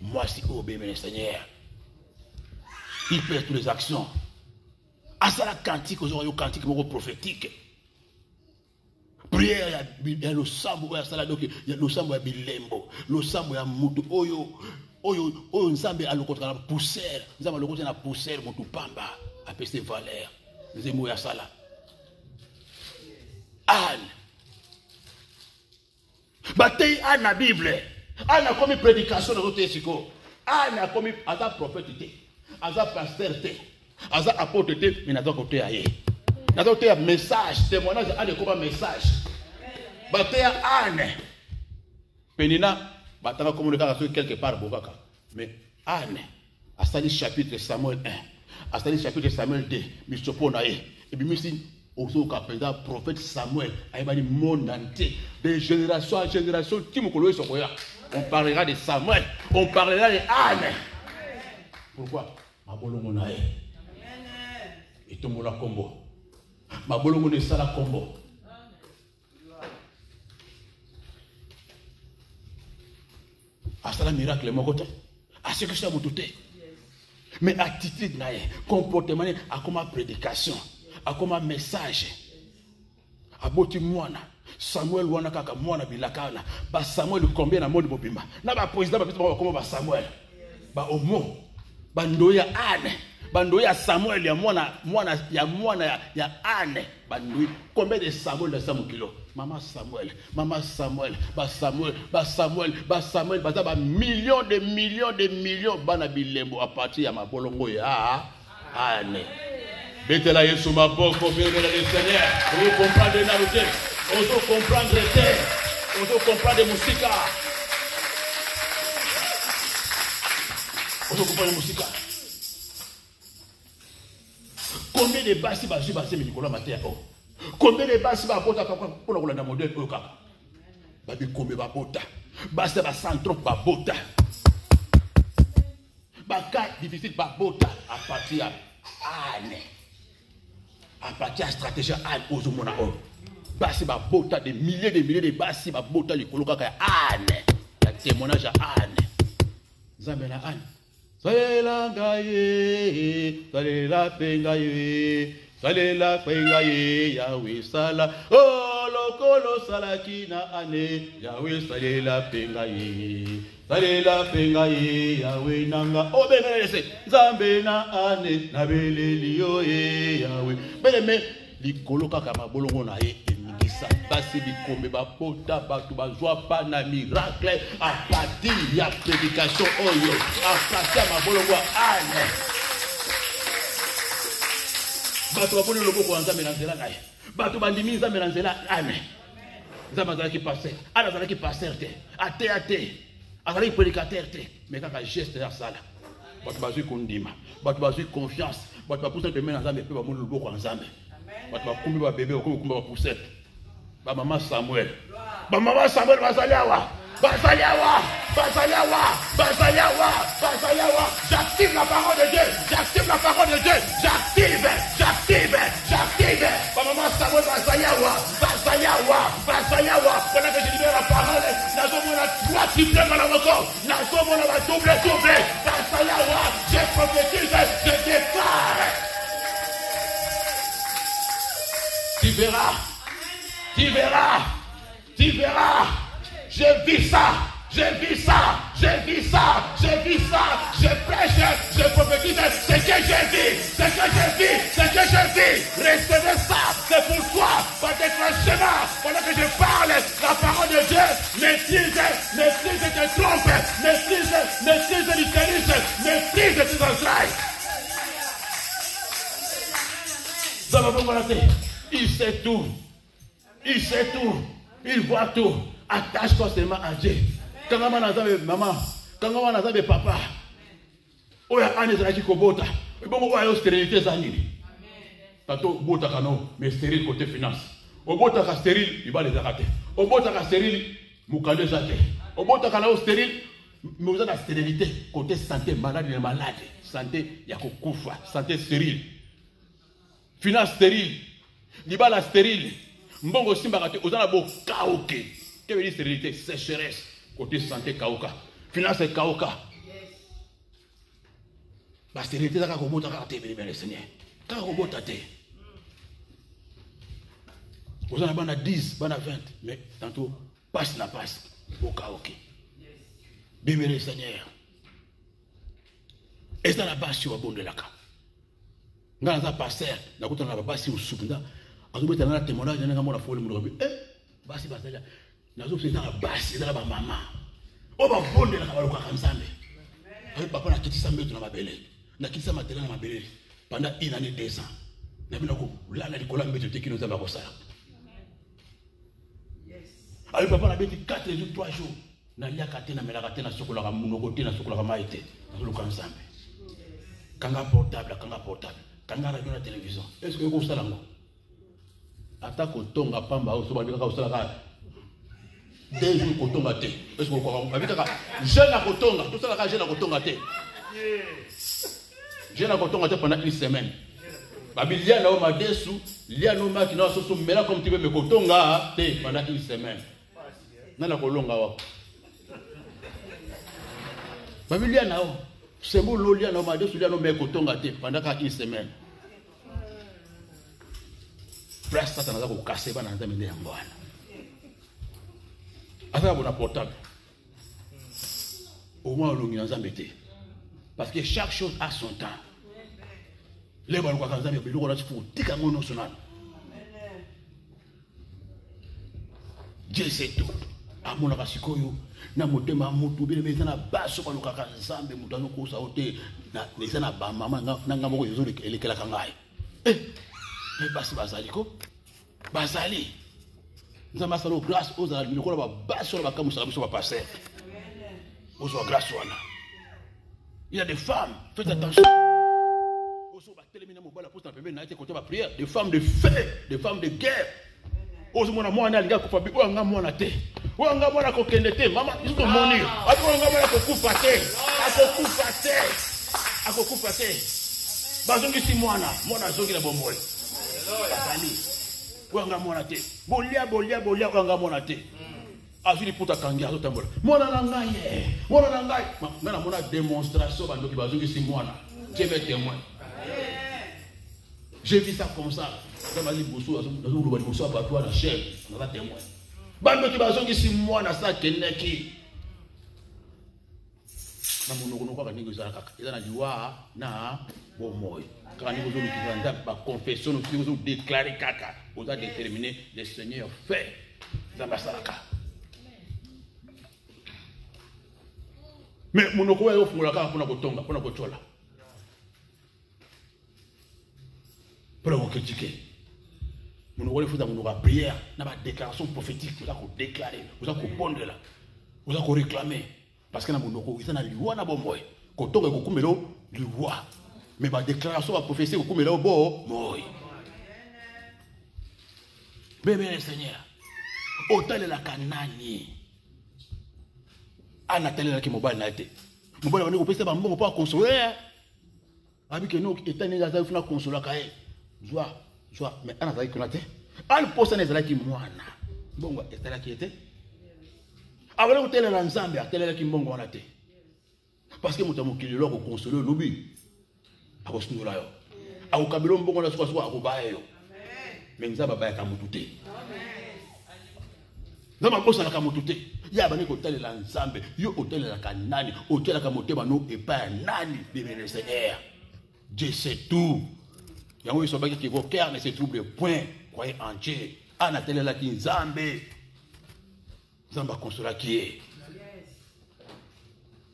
Moi si obéir le Seigneur. Il fait toutes les actions. À ça la cantique aux oreilles cantique moko prophétique. Prière ya lo sambo ya sala donc ya lo sambo ya bilembo, lo sambo ya mutu oyo nzambe alokota na poussière, nzambe alokota na poussière mutu pamba. Après ces valeurs, les mots ya sala. Anne. Bataille Anne la Bible. Anne a commis prédication dans notre école. Anne a commis à prophète, à pasteur, à apôtre, mais n'a pas côté ailleurs. N'a pas côté message, témoignage, Anne comme message. Bataille Anne. Penina, bataille comme le cas quelque part Bokaka. Mais Anne a sali chapitre Samuel 1. À chapitre Samuel 2, et puis Missi, aussi au prophète Samuel, il monde entier, de génération en génération, on parlera de Samuel, on parlera de Anne. Pourquoi? Ma bolongo nae. Et tout le monde a combo. Ma bolongo ne sala combo. À ça, miracle, mon côté. À ce que ça vous doutez. Mais attitude nae, comportement a comme prédication, a comme message. Aboti mwana Samuel wana kaka mwana bilakana ba Samuel combien na mode bobima. Na ba président ba biso comme ba Samuel. Ba omo ba ndoya Anne, ba ndoya Samuel ya mwana ya Anne, ba ndoyi combien de Samuel dans 100 kilos. Maman Samuel, ba Samuel, baza ba millions de millions bana bilembo à partir ya mabolongo ya Anne. Betela Yesu maboko bele le Seigneur. Vous comprenez na route. On doit comprendre le terre. On doit comprendre musique. On doit comprendre musique. Combien de bassi mais Nicolas Mathéo. Combien de bassi va bota pour la kolanda modèle oka. Babi combien va bota. Basta ba centro ba bota. Ba cas difficile ba bota à partir Anne. À partir de la stratégie Anne aux homona homme. Bassi ba bota des milliers de bassi ba bota les koloka Anne. La témoignage à Anne. Zambela Anne. Salela ngaye, salela pengaye, salela pengaye, Yahweh sala. Oh lokolo salakina ane, Yahweh salela pengaye. Salela pengaye, Yahweh nanga. Oh benelese, Zambe na ane, na beleli yo ye Yahweh. Beleme likolo kaka mabolongo na ye emingisa. Basi bikombe ba pota batu bazwa pa na miracle à partir ya prédication oyo. À partir mabolongo ane. Batu baboni loboko nzambe na nzela naye. Batu bandimi nzambe na nzela ane. Nzambe azalaki pasteur, ana azalaki pasteur te. Ate. Azalaki prédicateur te. Mais kaka geste ya sala. Batu bazwi kondima, batu bazwi confiance, batu bapusa te mena nzambe pe ba moni loboko nzambe. Batu bakumbi ba bébé okumbi ba poussette. Ba maman Samuel bazali awa. J'active la parole de Dieu. J'active la parole de Dieu. J'active. Maman Samuel Basayawa. Pendant que je libère la parole, Nazomona 3 triplés dans la record. Nazomona va double. Basayawa. Je prophétise, je déclare. Tu verras. Je vis ça. Je prêche, je prophétise, c'est que je vis. Recevez ça, c'est pour toi, par déclenchement. Pendant que je parle, la parole de Dieu, maîtrise tes trompes, maîtrise l'utérus, maîtrise tes entrailles. Il sait tout, il voit tout. Attache-toi seulement à Dieu. Quand on a maman, quand on a papa, on a un qui kobota. On a une stérilité zanini. Tato bota kano, mais stérile côté finance. On bota ka stérile, il va les arrêter. On bota ka stérile, moukande jate. On bota ka stérile, mais vous avez la stérilité côté santé, malade. Santé, il y a koufa, santé stérile. Finance stérile, libala stérile. Mbongo simbakate, vous avez beau kaoke. Quelle veut dire stérilité? Sécheresse. Côté santé, kaoka. Finance, kaoka. La stérilité, c'est comme ça que tu as Seigneur. Quand tu as vous en avez 10, 20, mais tantôt, passe. Au kaoke. Bémé le Seigneur. Et ça la base sur le bon de la cas. Quand on a passé, on a passé au soupenda. On a un témoignage, on a un folie. Basi basala. Nazo c'est dans la base, dans la maman. On va fonder la kabalo kwa kamsambe. Avec papa na kitisa mbeto na mabele. Na kitisa matela na mabele pendant 1 année 2 ans. Na bina ko la na likola mbeto te kino zamba ko sala. Avec papa na beti 4 jours 3 jours. Na lia katena melaka tena sokola ka munoko tena sokola ka maite. Na lo kamsambe. Kanga portable. Kanga radio na télévision. Est-ce que vous savez ngo? Ata kotonga pamba au soba bika usala ka 2 jours kotonga te. Est-ce que vous croyez abika jeune à kotonga, tout ça la jeune à kotonga te. Jeune à kotonga te pendant 1 semaine. Babilia na o madesu, lia no ma kina so mela comme tu veux me kotonga te pendant 1 semaine. Nana kolonga wa. Babilia na o sembo lo lia na o madesu lia no me kotonga te pendant 1 semaine. Place ça dans la casser ba na nzambe ya mbwana. Asa bona portable. Au moins on a nzambe te. Parce que chaque chose a son temps. Les ba kwa nzambe bi lokona tsifu tika ngono sonana. Dieu sait tout. Amona kasikoyo na motema mutu bile beza na baso kwa lokaka nzambe mutano ko sa ote na neza na ba mama na ngamoko yezoli elekela kangai. Basi bazali nzamba salo grâce aux amis lokola ba baso ba kamusa biso ba passer ozo grâce wana. Il y a des femmes, faites attention. Ozo ba telemina mobala pour ta pembe na été côté ba prière, des femmes de feu, des femmes de guerre. Ozo mona mwana alinga ko fabi o nga mwana te. O nga mwana ko kende te, mama biso moni. Ato nga mwana ko kufa te. Akokufa te. Bazongi si mwana zongi na bomboy. Bazali. Wanga mwana te. Bolia wanga mwana te. Azuli puta kangia azotambola. Mwana na ngai. Ngana mona démonstration bandoki bazongi si mwana. Dieu est témoin. J'ai vu ça comme ça. Dans ma vie bosso azulu bali bosso ba toi la chair, on va témoin. Bandoki bazongi si mwana sa keneki. Na monoko kwa ningo za kaka. Eza na liwa na bomoy. Quand nous avons la confession, nous avons déclaré caca. Nous avons déterminé le Seigneur fait dans la salaka. Mais mon okoye ofungula kaka pona kotonga, pona kochola. Pour critiquer. Mon okoye faut dans la prière, dans la déclaration prophétique, vous avez déclarer, vous avez pondre là, vous avez réclamer. Parce que dans mon okoye, il y a liwa na bomboy. Kotonga kokumelo liwa. Mais ma déclaration à prophétie au coup, là au bord, moi. Bébé le Seigneur, autant de la Canani. Anatale la ki mobile na été. Mobile va nous pèse ba mbongo pas consoler. Abi que nous étant les azali funa consoler ka e. Joie, mais anazali konate. Al posa na ezala ki mwana. Mbongo etala ki était. Avant de télé la nzambe, télé ki mbongo wana te. Parce que moto mokili loko consoler lobi. Akosundula yo. Akokabelo mbongo na soko akoba yo. Mais nzamba ba ka mutute. Nzamba bosa na ka mutute. Ya bani ko télé la nzambe, yo hôtel la kanani, hôtel la motema no et pas nani de le Seigneur. Dieu sait tout. Yango iso baki ki vos cœurs ne se troublent point, croyez en Dieu. Ana télé la ki nzambe. Nzamba consola qui est.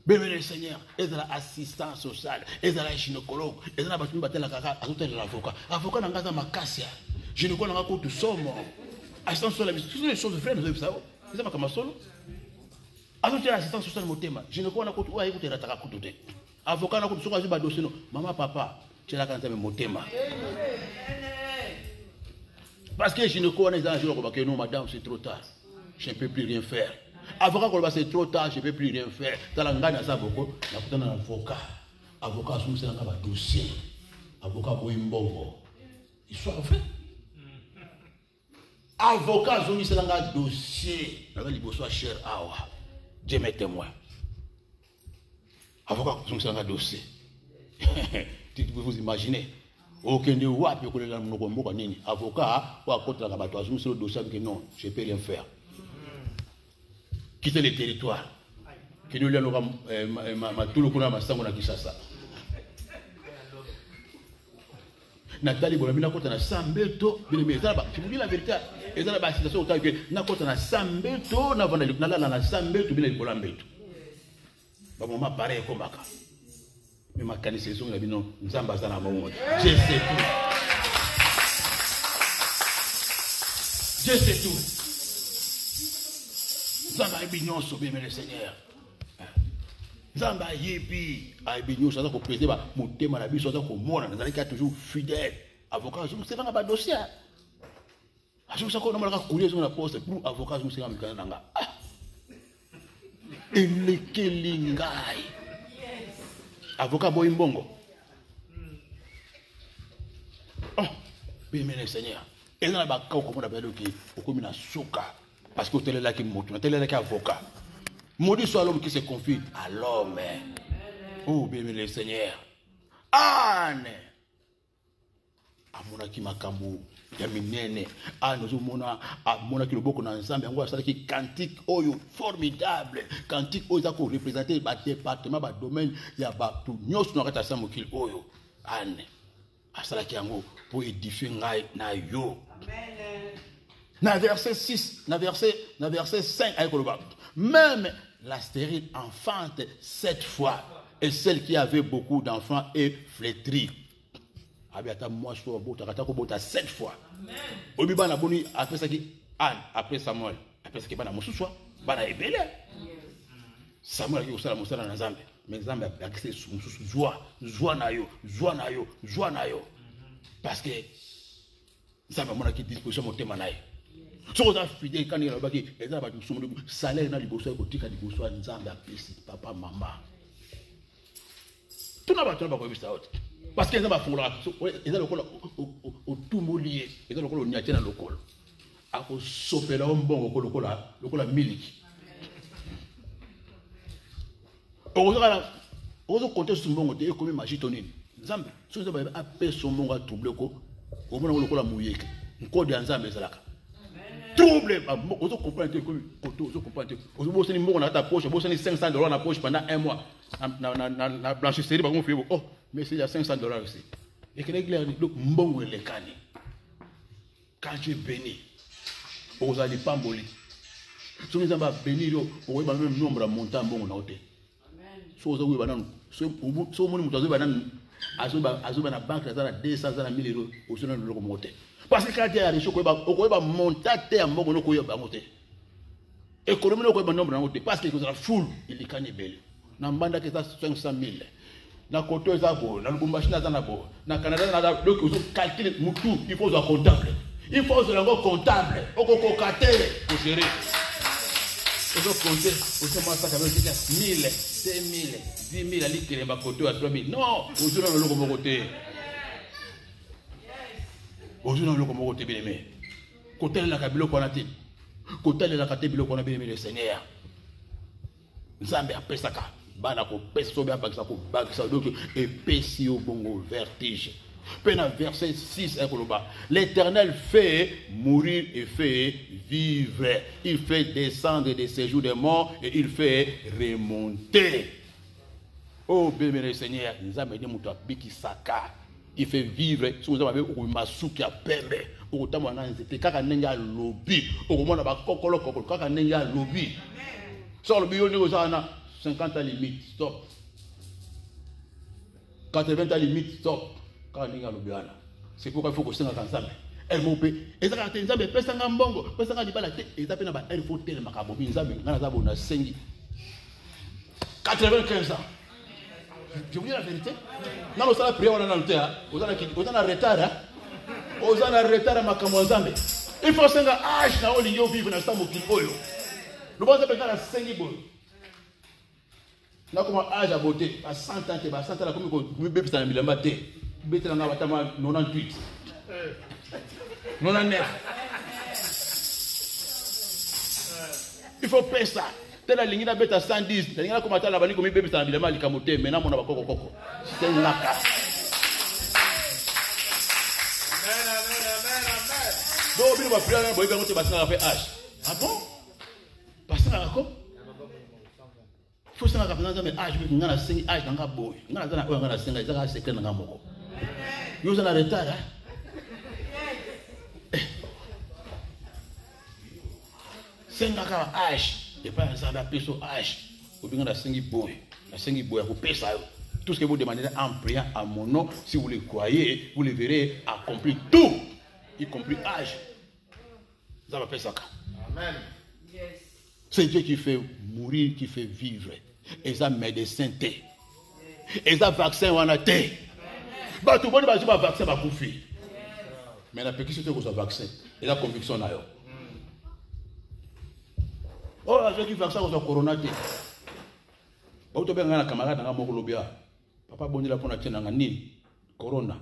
Béni le Seigneur, et de l'assistance sociale, et de la gynécologue, et de la bâtiment batela kaka, à tout l'avocat. Avocat n'a pas makassia. Gynécologue n'a pas tout somme. Assistance sociale, toutes les choses vraies, nous avons ça. Vous savez comment solo? À tout l'assistance sociale, mon thème. Gynécologue n'a pas tout, ouais, écoutez, la taka tout. Avocat n'a pas tout, soit je dossier, non. Maman, papa, tu l'as quand même mon thème. Parce que gynécologue n'a pas dit, non, madame, c'est trop tard. Je ne peux plus rien faire. Avocat, c'est trop tard, je ne peux plus rien faire. Tu as l'engagement à ça beaucoup. Il y a un avocat. Avocat, c'est un dossier. Avocat, c'est un bon. Il soit en fait. Avocat, c'est un dossier. Il faut cher awa. Dieu m'est témoin. Avocat, c'est un dossier. Tu peux vous imaginer. Aucun de vous a pu connaître le nini. Avocat, ou à côté de la bateau, c'est le dossier que non, je ne peux rien faire. Quitter les territoires. Que nous l'avons tout le monde a massacré na Kinshasa. Nathalie Bolabina quand on a Sambeto, bien mais ça va. Je vous dis la vérité. Et ça la situation autant que na quand on a Sambeto, na vana na Sambeto bien le Bolambeto. Ba maman pareil comme ça. Mais ma canalisation la bino nzamba za na mongo. Je sais tout. Je sais tout. Zamba ebinyon so bien le Seigneur. Zamba yepi ebinyon so za ko préser ba motema na biso za ko mona na zalika toujours fidèle. Avocat zo c'est ba dossier. Ajo sa ko na malaka couler sur la poste pour avocat zo c'est nga mikana nanga. Elekelingai. Avocat boy mbongo. Oh, bien le Seigneur. Et là ba ka ko mona ba doki okomi na soka. Parce que tel est là qui monte, tel est là qui est avocat. Maudit soit l'homme qui se confie à l'homme. Oh, bien le Seigneur. Anne. Amona ki makambu ya minene. Anne zo mona amona ki loboko na nzambe ngo asala ki cantique oyo formidable. Cantique oyo za ko représenter ba département ba domaine ya ba tout nyos no kata sa mokili oyo. Anne. Asala ki yango pour édifier ngai na yo. Amen. Dans verset 6, dans verset 5, même la stérile enfante 7 fois, et celle qui avait beaucoup d'enfants est flétrie. Moi, 7 fois. Obiba na boni après ça qui Anne, après Samuel, après ça qui bana mosuswa, bana ebele. Samuel qui osala mosala na Nzambe, mais Nzambe a accès mosusu joie na yo. Parce que Nzambe mona ki disposition motema na yo. Si vous avez fidèle, quand il y a un salaire dans les bosses, il y a des bosses, Nzambe apesi, papa, maman. Tout n'a pas de ça. Parce qu'ils ont fait ils ont au tout moulier, ils ont le niaté dans le col. À cause de un bon le col miliki. On compte sur mon côté comme magie tonine. Nzambe, si vous avez appelé son nom à trouble, au moins le col mouillé. Un code d'Nzambe, c'est là. Trouble, vous comprenez que vous comprenez. Vous avez dans ta poche, vous avez $500 dans la poche pendant un mois. Na blanchisserie, oh, mais c'est il y a $500 aussi. Et que les gens disent, mbongo le kani. Quand tu es béni, vous allez pas mourir. Si vous avez béni, vous avez même nombre de montants mbongo na hôtel. Si vous avez banane, si vous avez banane, azuba na banque na 200 na 1000 euros, vous avez le monter. Parce que quand il y a des choses, on va monter à mon monnaie. Économie, on va nombre parce que vous avez full, il est canibale. Dans le bande qui est 500 000. Dans le côté Zabo, dans le Bumbashi, dans le Canada, donc vous calculez tout, il faut être comptable. Il faut être comptable. On va compter pour gérer. Vous comptez, vous avez ça, 1000, 5000, 10 000, ali kelemba koto à 3000. Non, vous avez le logo côté. Vous avez le logo côté bien aimé. Côté la kabilo qu'on a dit. Côté la kabilo qu'on a bien aimé le Seigneur. Nzambe apesaka. Bana ko peso bien bakisa ko bakisa donc et pesi au bongo vertige. Pena verset 6 l'Éternel fait mourir et fait vivre. Il fait descendre des séjours des morts et il fait remonter. Oh bien Seigneur, nous avons dit muto biki saka. Il fait vivre. Si vous avez un masuki à pembe, au temps où on a été kaka nenga lobby, au moment où on a kokolo kokolo kaka nenga lobby. Sur le bio nous on a 50 ans limite, stop. 80 ans limite, stop. C'est pourquoi il faut que ça soit ensemble. Elle m'a dit, et ça a été ensemble, pèse un bongo, pèse un libala, et ça a elle faut tellement macabobi, ensemble, on a 95 ans. Je vous dis la vérité. Non, on a prié, on a un retard, on a un retard à Makamouazambe. Il faut que âge na oli yo vivre na stambo kipoyo. Nous pensons que dans 5 ans. Là comme âge à beauté, à 100 ans, à 100 ans comme vous bébé ça na bilamba té. Bébé na batama 98. 99. Il faut payer ça. Telle la ligne na beta 110, la ligne na comme atala bani comme bébé ça na bilamba likamoté, maintenant mon abakoko koko. C'est une laka. Donc, on va prier, on va faire un peu H. Ah bon? Parce que il faut que ça soit mais H, on a 5 H dans la boy. On a 5 H dans la seconde dans la moko. Vous en arrêtez là? C'est un H. Et pas un salaire peso H. Vous bien on a 5 boy. La 5 boy, vous payez ça. Tout ce que vous demandez en priant à mon nom, si vous le croyez, vous le verrez accomplir tout. Y compris âge. Ça va faire ça. Amen. C'est Dieu qui fait mourir, qui fait vivre. Et ça médecin té. Et ça vaccin on a té. Bah tout le monde va dire vaccin va couper. Mais la petite c'est que ça vaccin. Et la conviction là. Oh la qui vaccin on corona té. Ba to benga na camarade na moko lobia. Papa boni la pona tena ngani corona.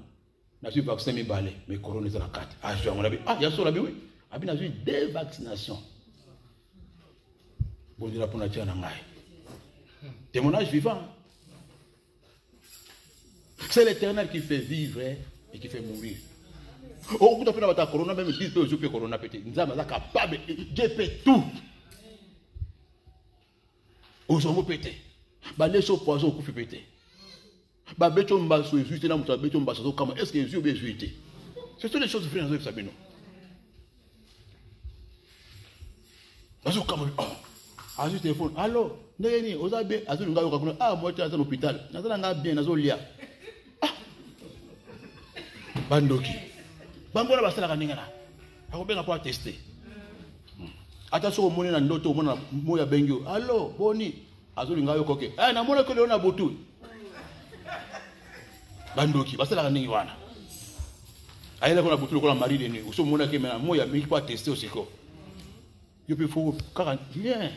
Je suis vacciné, mais corona est en 4. Ah, je suis il y a ça là, oui. Il y a eu 2 vaccinations. Bon, je vais pour la tienne. Témoignage vivant. C'est l'Éternel qui fait vivre et qui fait mourir. Au bout de la corona, même 10 jours, je peux corona péter. Nous sommes capables, Dieu peut tout. Aux hommes péter. Les choses poisons, coup fait péter. Est-ce que Jésus est jésuité? Ce sont les choses vraies dans le Sabino. Ah, je téléphone. Allô, Néni, vous avez bien, ah, moi, tu es à l'hôpital. Nous allons bien, nous allons lire. Ah, Bandoki. Bambona basala kaningana. Akobenga pour tester. Attention, mon na ndoto, mon moya bengyo. Allô, boni. Azolinga yo koke. Ah, na mona ko leona botu. Bandoki, basala kaningi wana. Aila kuna butu ko la marine ni. Uso mona ke mena moya mingi pour tester osiko. Yo pe fo kaka bien.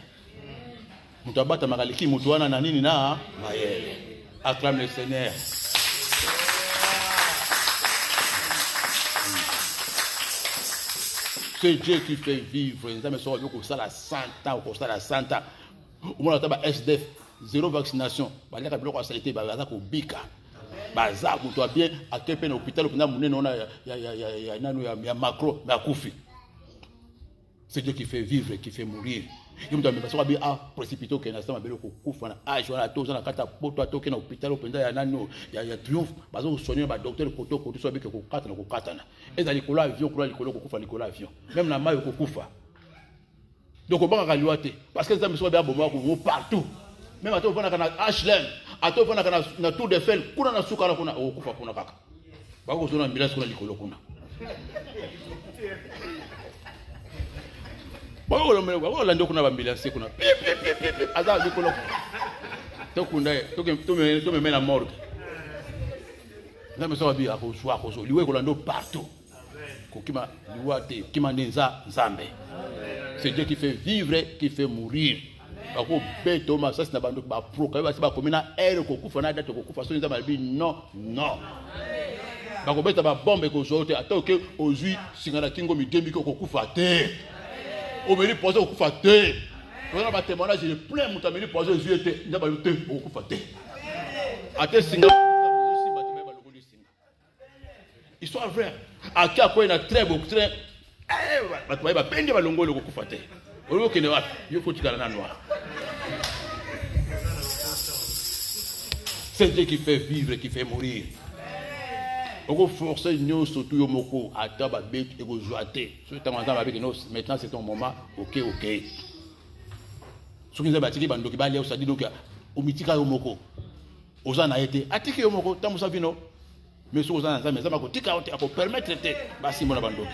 Mutabata makaliki mutu wana na nini na mayele. Acclame le Seigneur. C'est Dieu qui fait vivre. Nous avons sorti au Sala 100 ans, au Sala 100 ans. Au moins, on a SDF, 0 vaccination. Il y a des santé, il y a des bika. Bazar, vous doit bien, à quel point l'hôpital, il y a macro, mais à Koufi. C'est Dieu qui fait vivre, qui fait mourir. Il me dit, parce qu'on a bien précipité au Kenya, on a bien Koufi, on a âge, on a tous, on a quatre potes, on a l'hôpital, il y a triomphe, parce qu'on soigne le docteur, koto, koto, soit bien que kokata, kokatana. Et dans l'école avion, l'école avion. Même la maille, kokufa. Donc on va regarder, parce que les amis sont bien bon partout. Même à toi, on a un HLM, à toi, on a un tour de fel, on a un soukara, on a un kufa, on a kaka. Parce qu'on a un village, on a l'école, on a. On a un village, on a. Azar, l'école. Tu me mets la morgue. Les amis sont bien à cause de partout. Qui m'a dit, Zambe. C'est Dieu qui fait vivre, qui fait mourir. Non, non. Bakobeta ba bombe ko zote atoke ozui singana kingo midembi ko kufa te. Obeli poser okufa te. On ba témoignage de plein mutameli poser ozui ete ndaba te okufa te. Ate singa simba te ba lokoli singa. Histoire vraie. Aki akoye na très beau très ba pende ba longolo ko kufa te. Olo kene wapi yo ko tikala na noir. C'est Dieu qui fait vivre, qui fait mourir. On forcer nous surtout au moko à taba bête et go joater. Maintenant c'est ton moment. OK. Ce qui nous a bâti bando qui ba lé osadi donc au mitika au moko. Ozana été atiki au moko tamu savino. Mais so ozana ça mais ça ko tika ko permettre te basi mona bando.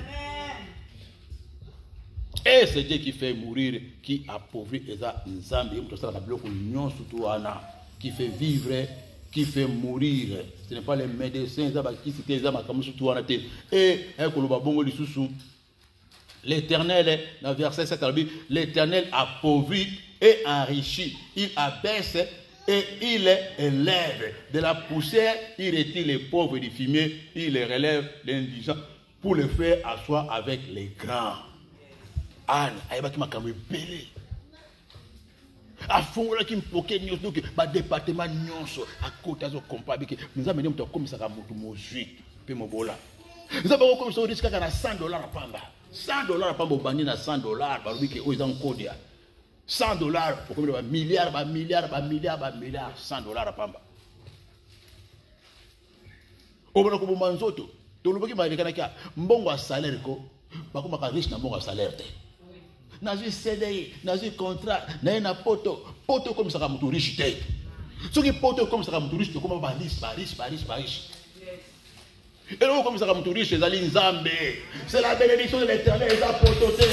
Et c'est Dieu qui fait mourir, qui appauvrit eza nzambe mto sala biloko nyon surtout ana qui fait vivre, qui fait mourir. Ce n'est pas les médecins qui citent les âmes comme surtout en été. Et l'Éternel, dans verset 7, l'Éternel appauvrit et enrichit. Il abaisse et il élève. De la poussière, il retire les pauvres du fumier, il les relève l'indigent pour les faire asseoir avec les grands. Anne, aïba qui m'a quand même belé. A fond là qui me poquait nyos donc ba département nyos à côté zo compable que nous amener mto comme ça ka mutu mozui pe mobola nous avons comme ça risque kana $100 pamba $100 pamba bani na $100 ba rubi que o izan kodia $100 pour comme ba milliard $100 pamba o bana ko manzoto to luboki ba lekana kya mbongo a salaire ko ba ko maka riche na mbongo a salaire te. Nazi CDI, nazi contrat, na poto comme ça comme tout riche té. Ce qui poto comme ça comme tout riche, comme baris. Et là comme ça comme tout riche, les alines Nzambe. C'est la bénédiction de l'Éternel, les apototé.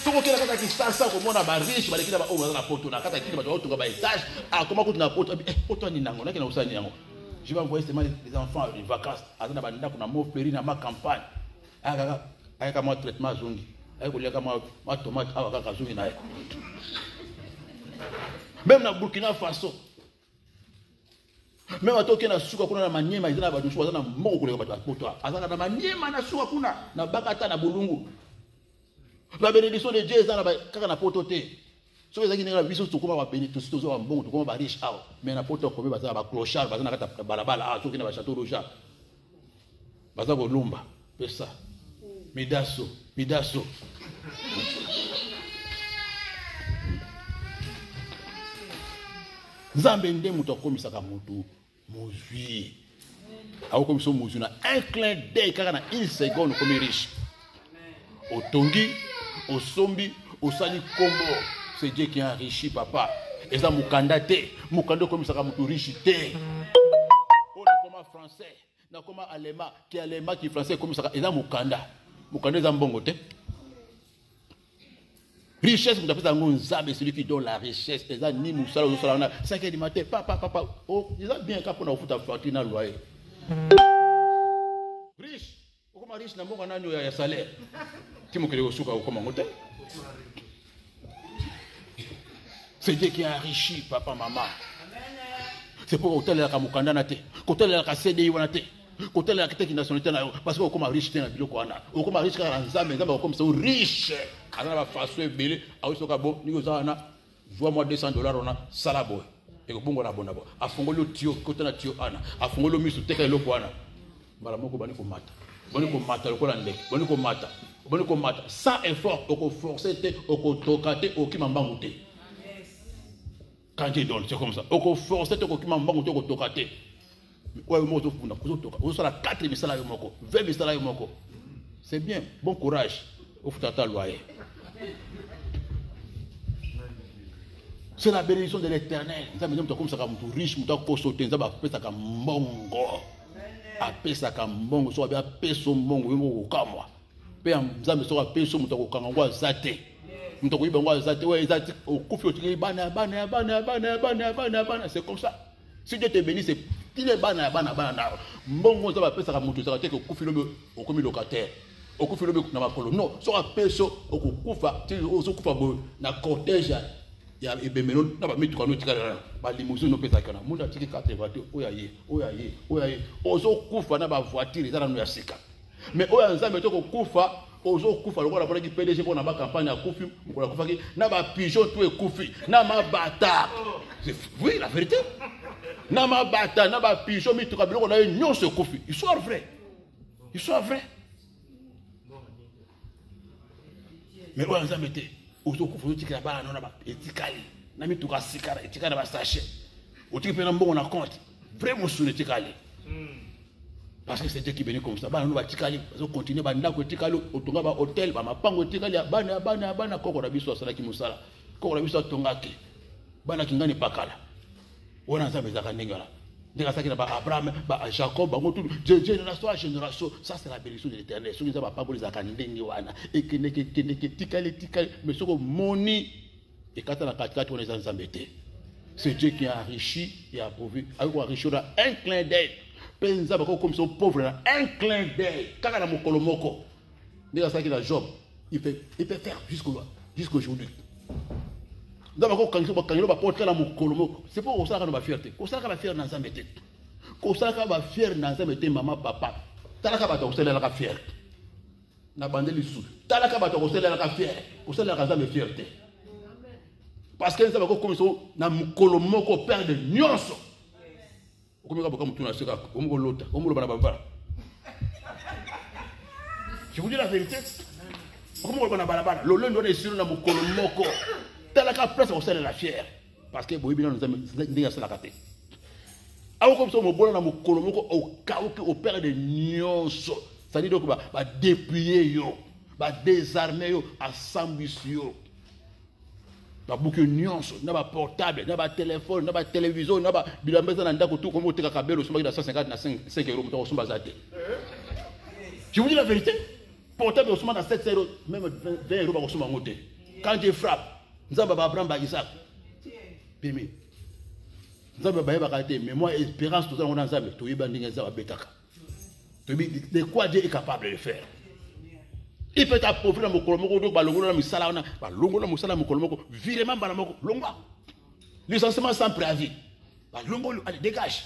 Ce qui est là qui ça comme on a baris, baleki na ba o na poto na kata kiti ba to ba étage, ah comment ko na poto poto ni nango, na kina usani nango. Je vais envoyer les enfants en vacances, azana ba ndako na mo péri na ma campagne. Aka kama traitement zongi. Même dans Burkina Faso, même à Tokyo, suka kuna na manyema izana ba dushwa zana moko kule ba poto. Azana na manyema na suka kuna na bakata na bulungu. La bénédiction de Dieu zana ba kaka na poto te. So ezaki ngira biso tukoma ba bénédiction to zo ba mbongo tukoma ba riche aw. Mais na poto ko be bazana ba clochard bazana kata balabala ah soki na ba château roja. Bazana ko lumba pesa. Midaso. Nzambe nde muto komisaka mutu mozui. Awo komiso mozui na un clin d'œil kaka na une seconde comme riche. Otongi, osombi, osali kombo. C'est Dieu qui enrichit papa. Eza mukanda te, mukanda komisaka mutu riche te. On a comme français, na comme allemand, qui allemand qui français komisaka eza mukanda. Mukanda eza mbongo te. Richesse, vous appelez ça Nzambe, celui qui donne la richesse. Les gens ni moussala, 5h du matin, papa. Oh, ils ont bien qu'à pour nous foutre facture dans le loyer. Riche, comment riche n'a pas un salaire. Qui m'a créé au souk à comment monter. C'est Dieu qui a enrichi papa, maman. C'est pour hôtel la Kamukanda nate, hôtel la CDI wanate. Côté la nationalité parce que comme riche dans biloko wana o comme riche quand Nzambe comme ça riche ana ba faso ebele a soka bon ni ozana joie moi $200 on a salabo et ko bongo na bonabo afongolo tio côté na tio ana afongolo misu teka eloko wana mbala moko bani ko mata lokola ndeke bani ko mata sans effort oko forcer te oko tokate okimambangu te quand il donne c'est comme ça oko forcer te okimambangu te oko tokate. C'est bien, bon courage. C'est la bénédiction de l'Éternel. Comme ça, comme tout riche, c'est comme ça. Si Dieu te bénit, c'est il est bana. Mbongo ça va passer à mutu ça va te ko kufilo au comme locataire. okufa lobe na makolo non so apeso okukufa ti okufa bo na cortège ya ebemelo na ba mituka no tikala ba limousine no pesa kana munda tiki 4 voiture oyaye ozo kufa na ba voiture za na no ya sika mais oya nzambe to kokufa ozo kufa lokola pona ki PDG pona ba campagne akufi mukola kufaki na ba pigeon to ekufi na mabata oui la vérité na mabata na ba pigeon mituka biloko na nyonso ekufi ils sont vrais mais oya nzambe te ozo kufa tikala ba na ba etikali na mituka sikara etikala ba sachet otiki pena mbongo na compte vraiment sous etikali parce que c'est Dieu qui bénit comme ça. Nous va tikali, nous continuer banda ko tikali, otonga ba hôtel, ba mapango tikali, bana koko na biso sala ki musala. Koko na biso tongaki. Bana kingani pakala. Ona nzambe zaka ndengala. Ndeka saki na ba Abraham, ba Jacob, ba ngotu, génération à génération, ça c'est la bénédiction de l'Éternel. Soki nzaba pa boli zaka ndengi wana. Ekeneke tikali, mais soko moni et kata na katikati on est nzambe te. C'est Dieu qui a enrichi et a pourvu. Avec enrichi là un clin d'œil. Penza bako comme son pauvre là, un clin d'œil. Kaka na mokolo moko. Ndeka saki na Job, il peut faire jusqu'aujourd'hui. D'abord quand il va porter la mokolo moko, c'est pour ça qu'on va fierté. Ko ça ka ba fier na Nzambe te. Ko ça ka ba fier na Nzambe te maman papa. Talaka ba to sela la ka fier. Na bandeli sou. Talaka ba to sela la ka fier. Ko sela la Nzambe fierté. Parce que Nzambe ko comme son na mokolo moko père de nyonso. Je vous dis la vérité. Le lundi, on est sur la moko. T'as la place au sein de la fière. Parce que vous avez dit que c'est la carte. Alors, comme ça, on a au cas où on perd des nyonso. Ça dit donc, va dépouiller, va désarmer, assembler. Ba beaucoup nuance, na ba portable, na ba téléphone, na ba télévision, na ba bilambeza na ndako tout comme au teka kabelo suma na 150 na 5 euros muto suma zate. Je vous dis la vérité, portable suma na 7 euros, même 20 euros ba suma ngote. Quand je frappe, nzamba ba Abraham ba Isaac. Bimi. Nzamba ba yeba kate, mais moi espérance tout ça on nzambe, to yeba ndinga za betaka. To bi de quoi Dieu est capable de faire. Il peut appauvrir mon colombo, balongo misala, balongo musala mon colombo, virement balamoko, longa. Licenciement sans préavis. Balongo, allez, dégage.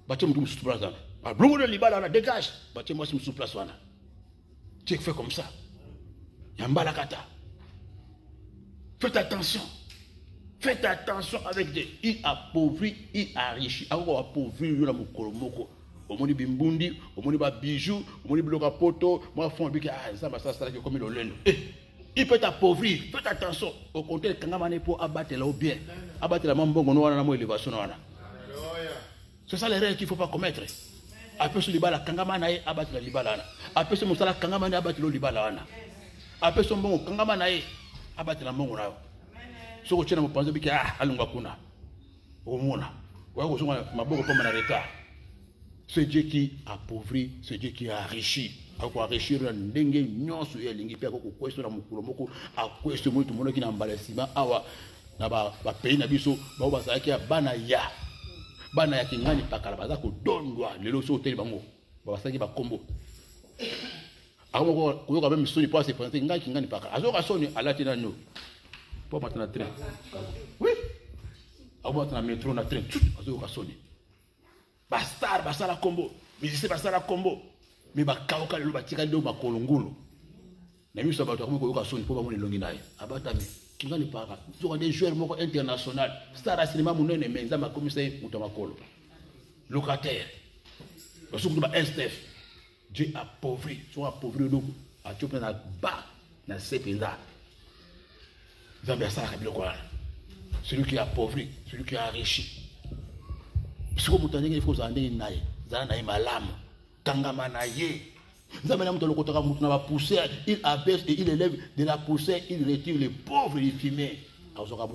Bâtiment tout sous place. Balongo de libala, dégage. Bâtiment sous place. Tu fais comme ça. Yamba kata. Faites attention. Faites attention avec Dieu. Il appauvrit, il enrichit. Alors, appauvrir mon colombo. Omoni bimbundi, omoni ba bijoux, omoni bloka poto, moi fond bi ça comme le lendo. Il peut t'appauvrir, faites attention. Au contraire, quand on est pour abattre là au bien, abattre la mambongo no na mo élévation na. C'est ça l'erreur qu'il faut pas commettre. Après ce libala kangama na abattre la libala na. Après ce musala kangama na abattre le libala na. Après ce mbongo kangama na abattre la mbongo na. Soko tshena mo panzo bi alunga kuna. Omona. Wa ko zonga maboko comme na retard. C'est Dieu qui appauvrit, c'est Dieu qui enrichit. Ako enrichir na ndenge nyonso ya lingi pe ko kwesona mukolo moko akwese mutu mono kina mbalesima awa na ba pays na biso ba bazaki bana ya kingani pakala baza ko dondwa lelo so hotel bango ba basaki ba kombo ako ko yoka même soni pour se présenter ngaki kingani pakala azoka soni alati na no pour maintenant train oui ako maintenant métro na train azoka soni bastar basala kombo musicien basala kombo mais bakauka lelo batika ndo makolongolo na miso bato ko yoka soni po ba moni longi naye abatami kingani paka zo des joueurs moko international star à cinéma munene menza makomisa muto makolo locataire parce que ba STF Dieu appauvri so appauvri donc a topé na ba na sepinda Zambia ça kabilo kwa celui qui est appauvri celui qui est enrichi. Si vous avez des choses à dire, vous avez malamu, kangama na ye. Vous avez des poussé, il abaisse et il élève de la poussière, il retire les pauvres et les fumés. Vous avez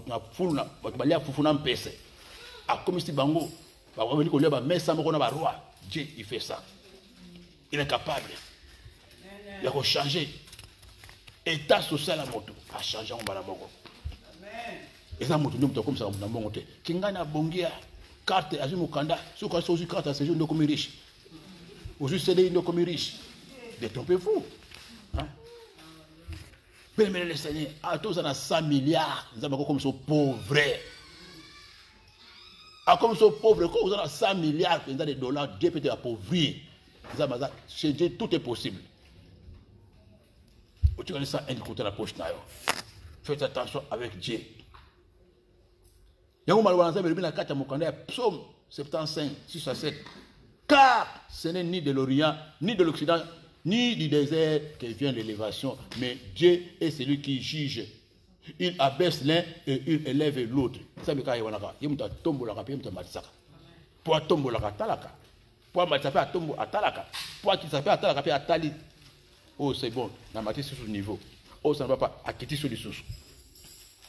Dieu, il fait ça. Il est capable. Il a changé. État social à moto a changé en balaboko. Et ça, moto, nous comme ça, on a monté. Kingana bongia. Carte à Mukanda, ce qu'on a carte à ce jour de comme riche. Aujourd'hui, c'est des comme riche. Détrompez-vous. Hein? Bien-aimé le Seigneur, à tous on a 100 milliards, nous avons comme ça pauvres. À comme ça pauvres, quand vous avez 100 milliards de dollars, Dieu peut t'appauvrir. Chez Dieu, tout est possible. Tu connais ça, un côté de la poche. Faites attention avec Dieu. Il y a un moment où il y a Psaume 75, 6 à 7. Car ce n'est ni de l'Orient, ni de l'Occident, ni du désert que vient l'élévation, mais Dieu est celui qui juge. Il abaisse l'un et il élève l'autre. Ça veut dire qu'il y a un tombeau, il y a un matisaka. Pour un tombeau, il y a un talaka. Pour un matisaka, il y a un tombeau, talaka. Pour un matisaka, il y a un talaka, tali. Oh, c'est bon, la matière sur ce niveau. Oh, ça ne va pas acquitter sur les sous.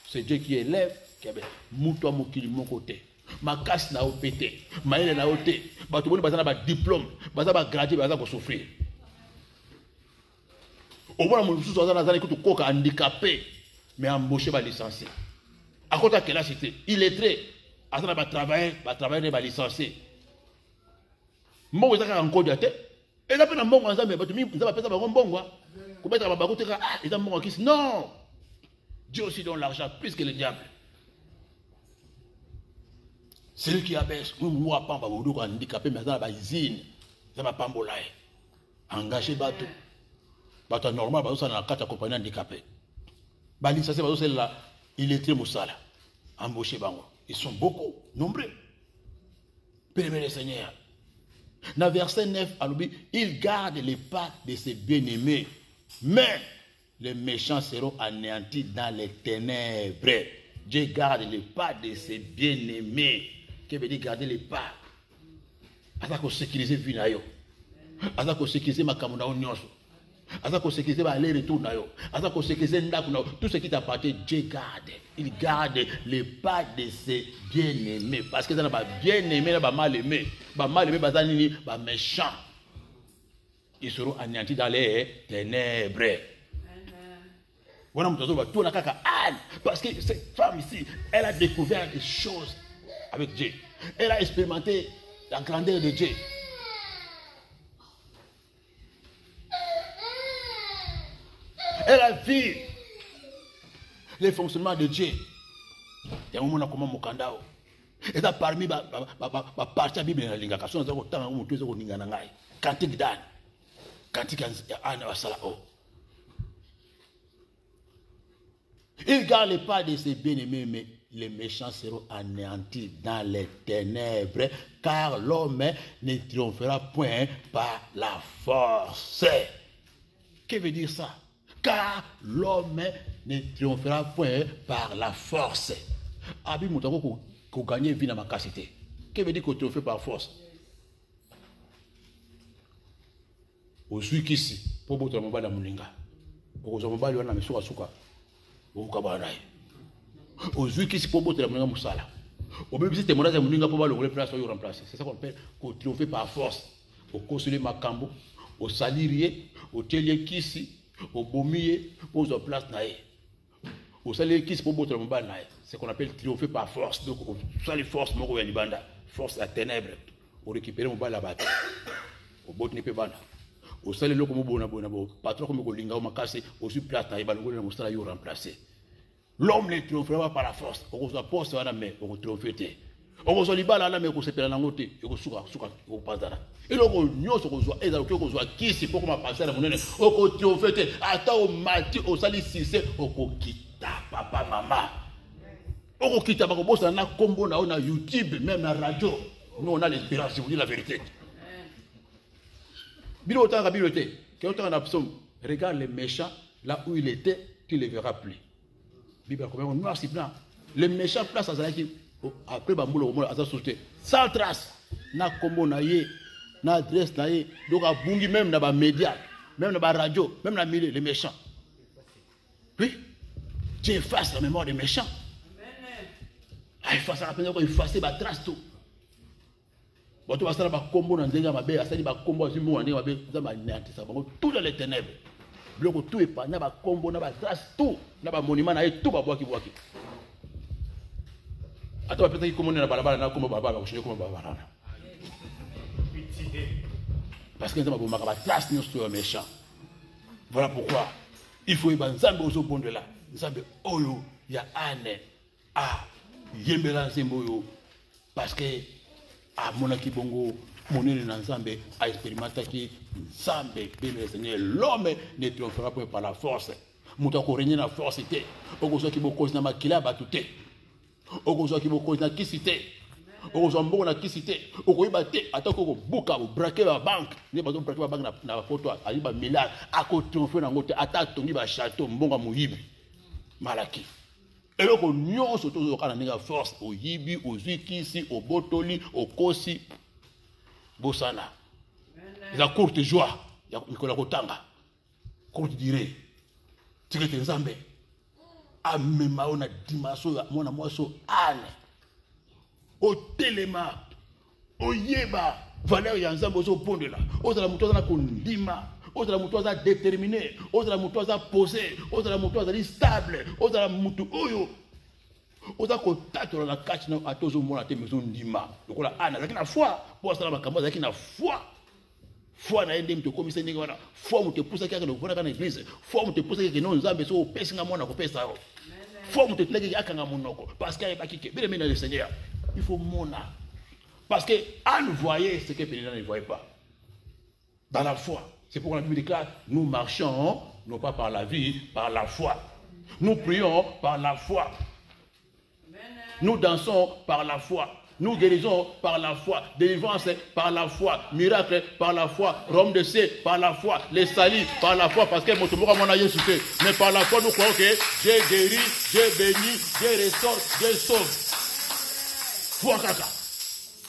C'est Dieu qui élève, qui avait mouton mokili mon côté. Ma casse n'a pas pété, ma haine n'a pas été. Tout le monde a un diplôme, il a gradué, il a souffrir. Au moins, mon sous a handicapé, mais embauché, licencié. À côté de quelle cité, il est très. À ça, il va travailler, il va licencier. Moi, je suis encore de tête. Et là, il y a un bon ensemble, mais il va faire un bon bon. Comment il va faire un bon. Non! Dieu aussi donne l'argent plus que le diable. C'est lui qui abaisse. Moi, pas handicapé, mais dans la usine, ça va pas m'embolayer. Engagé bateau. Bateau normal, bateau, ça n'a qu'à accompagner handicapé. Licencié, bateau, c'est là, il est très moussala. Embauché, bango. Ils sont beaucoup, nombreux. Bien-aimé le Seigneur. Dans verset 9, il garde les pas de ses bien-aimés, mais les méchants seront anéantis dans les ténèbres. Dieu garde les pas de ses bien-aimés. Qu'est-ce que veut dire garder les pas? Afin qu'on sécurise la vie. Afin qu'on sécurise ma caméra. Afin qu'on sécurise l'aller-retour. Afin qu'on sécurise tout ce qui t'appartient. Dieu garde. Il garde les pas de ses bien-aimés. Parce que ça n'a pas bien-aimé, ça n'a pas mal-aimé. Mal-aimé, ça n'a pas méchant. Ils seront anéantis dans les ténèbres. Parce que cette femme ici, elle a découvert des choses avec Dieu. Elle a expérimenté la grandeur de Dieu. Elle a vu le fonctionnement de Dieu. Il y a un moment comme Mokandao. Et ça parmi la partie de la Bible, il y a un cantique d'âne. Cantique d'âne. Il garde les pas de ses bien-aimés, mais les méchants seront anéantis dans les ténèbres, car l'homme ne triomphera point par la force. Que veut dire ça? Car l'homme ne triomphera point par la force. Abi moutako ko gagner vie dans ma capacité. Que veut dire qu'on triomphe par force? Au suis qu'ici, pour votre mobile à Moulinga. Pour vos mobile, on a mis sur Asuka. Au juif qui se propose de la monnaie moussala. Au même si tu es monnaie de la pour le place ou remplacer. C'est ça qu'on appelle qu'on triomphe par force. Au consulé Macambo, au salirié, au telier Kissi, au bomier, aux place naïe. Au salirié Kissi pour botter le mobile naïe. C'est qu'on appelle triompher par force. Donc, au salé force, moko yanibanda. Force à ténèbres. Au récupérer mon mobile là-bas. Au bot n'est pas banda. Au salé loko mobona bona bo. Patron comme linga au makase, au sur place naïe, balongo na moussala yo remplacer. L'homme ne triomphera pas par la force. On va poste à la main, on va triompher. On va libérer à la main, on va se faire la ngote, on va souka, on va passer là. Et donc on nyos on va et donc on va qui c'est pour comment passer la monnaie. On va triompher. Attends au mati, au sali sisé, on va quitter papa maman. On va quitter parce que boss on a combo on a YouTube, même la radio. Nous on a l'espérance, je vous dis la vérité. Bilo autant à bibliothèque, quand on a Psaume, regarde les méchants là où il était, tu ne les verras plus. Bible comme noir si blanc. Les méchants place à Zalaki après Bamboula au à sauté. Sans trace. Na combo na yé, na adresse na yé. Donc à Bungi même dans les médias, même dans la radio, même dans les méchants. Oui. Dieu efface la mémoire des méchants. Ah, efface la peine effacer la trace tout. Bon, tu vas faire un combo dans les mabé, ça dit un combo sur moi, tout dans les ténèbres. Bloco tout est pas, n'a pas combo, n'a pas trace, tout, n'a pas monument, n'a tout pas boire qui boit qui. Attends, peut-être qu'il commence à la balabala, n'a comme babala, je ne comme babala. Parce que nous avons la place sur méchant. Voilà pourquoi il faut y avoir aux bon de là. Nous savons oyo ya ane a yembela nzembo parce que a monaki bongo monene na nzambe a expérimenté ki nzambe bébé Seigneur l'homme ne triomphera pas par la force. Muta ko régner na force té. Okozo ki boko na makila batute. Okozo ki boko na kisité. Okozo mboko na kisité. Okoyiba té atako ko buka o braquer la banque. Ne bazo braquer la banque na photo ali ba milliard ako triompher na ngote ata tongi ba château mbonga muyibi. Malaki. Et donc, nous avons une force au Yibi, au Zikisi, au Botoli, au Kosi, Bossana. Il y a courte joie, il y a Nicolas Kotanga, courte durée. Tu es Zambé. A même on a dimanche, mon amour, Anne. Au Téléma, au Yeba, Valère Yanzambo, au pont de là. Au Zalamoutoza Kondima. Aux la moto déterminé, aux la moto posé, aux la moto stable, aux la moto oyo. Aux la contact dans la catch à tous au monde à tes maisons d'ima. Donc là, Anna, la foi, pour ça la campagne, la foi. Foi na endem te commissaire ni wana. Foi mu te pousse kaka no bona kana église. Foi mu te pousse kaka no nzambe so pesi nga mona ko pesa ro. Foi mu te tleke aka nga monoko parce qu'il y a pas qui bien le Seigneur. Il faut mona. Parce que Anne voyait ce que Pénélope ne voyait pas. Dans la foi. C'est pourquoi la Bible déclare, nous marchons, non pas par la vie, par la foi. Nous prions par la foi. Nous dansons par la foi. Nous guérisons par la foi. Délivrance par la foi. Miracle par la foi. Rome de C par la foi. Les salis par la foi. Parce que mon aïe souffert. Mais par la foi, nous croyons que j'ai guéri, j'ai béni, j'ai restauré, j'ai sauvé. Foi caca.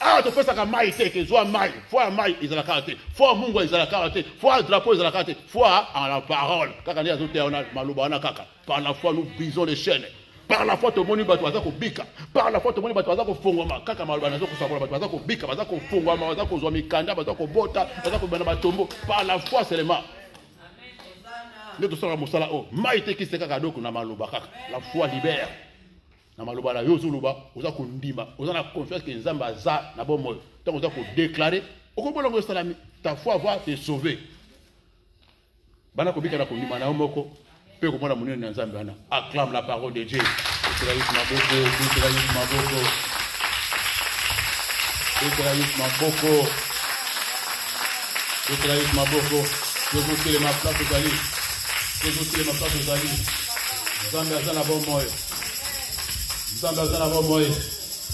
Ah, tu fais ça comme maïté, que soit maï, foi maï, ils ont la carte, foi mungo, ils ont la carte, foi drapeau, ils ont la carte, foi en la parole. Quand on dit à tout on a malubana kaka. Par la foi, nous brisons les chaînes. Par la foi, tout le monde va ko bika. Par la foi, tout le monde va ko fongoma. Kaka malubana ko sabola, va ko bika, va ko fongoma, va ko zomi kanda, va ko bota, va ko bana batombo. Par la foi seulement. Nous tous sommes musala oh, maïté qui se kaka doko na maluba kaka. La foi libère. Na maloba la yozuluba oza ko ndima oza na confiance que nzamba za na bon moyo tant oza ko déclarer okobola ngo salami ta foi va te sauver bana ko bika na ko ndima na moko pe ko mona munene na nzamba na acclame la parole de Dieu c'est la maboko je vous tire ma place aux alliés nzamba za na bon moyo.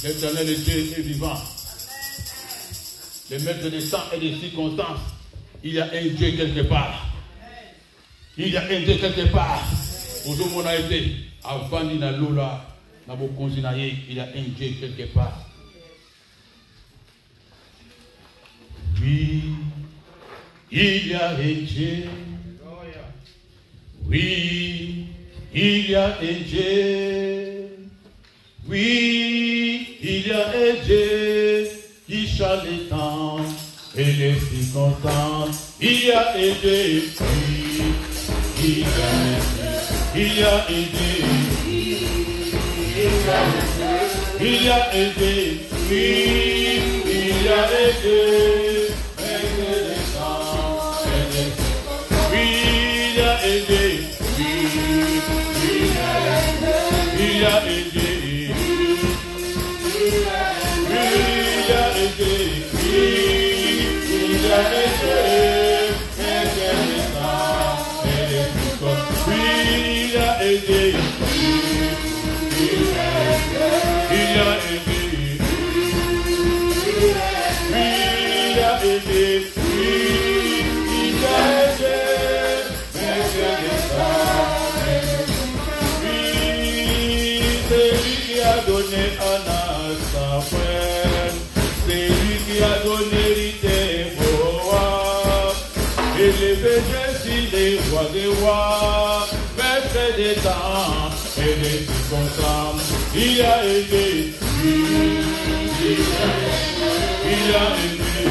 L'Éternel est Dieu est vivant. Le maître des temps et des circonstances. Il y a un Dieu quelque part. Il y a un Dieu quelque part. Aujourd'hui, on a été avant d'ina lola, il y a un Dieu quelque part. Oui, il y a un Dieu. Oui, il y a un Dieu. Oui, il y a un Dieu qui change les temps et les circonstances. Il y a un Dieu, oui, il y a un Dieu, il y a un Dieu, il y a un Dieu, oui, il y a un Dieu, oui, il y a un Dieu, il y a un Dieu. Des rois, maître des temps et des circonstances, il a aidé, il a aidé,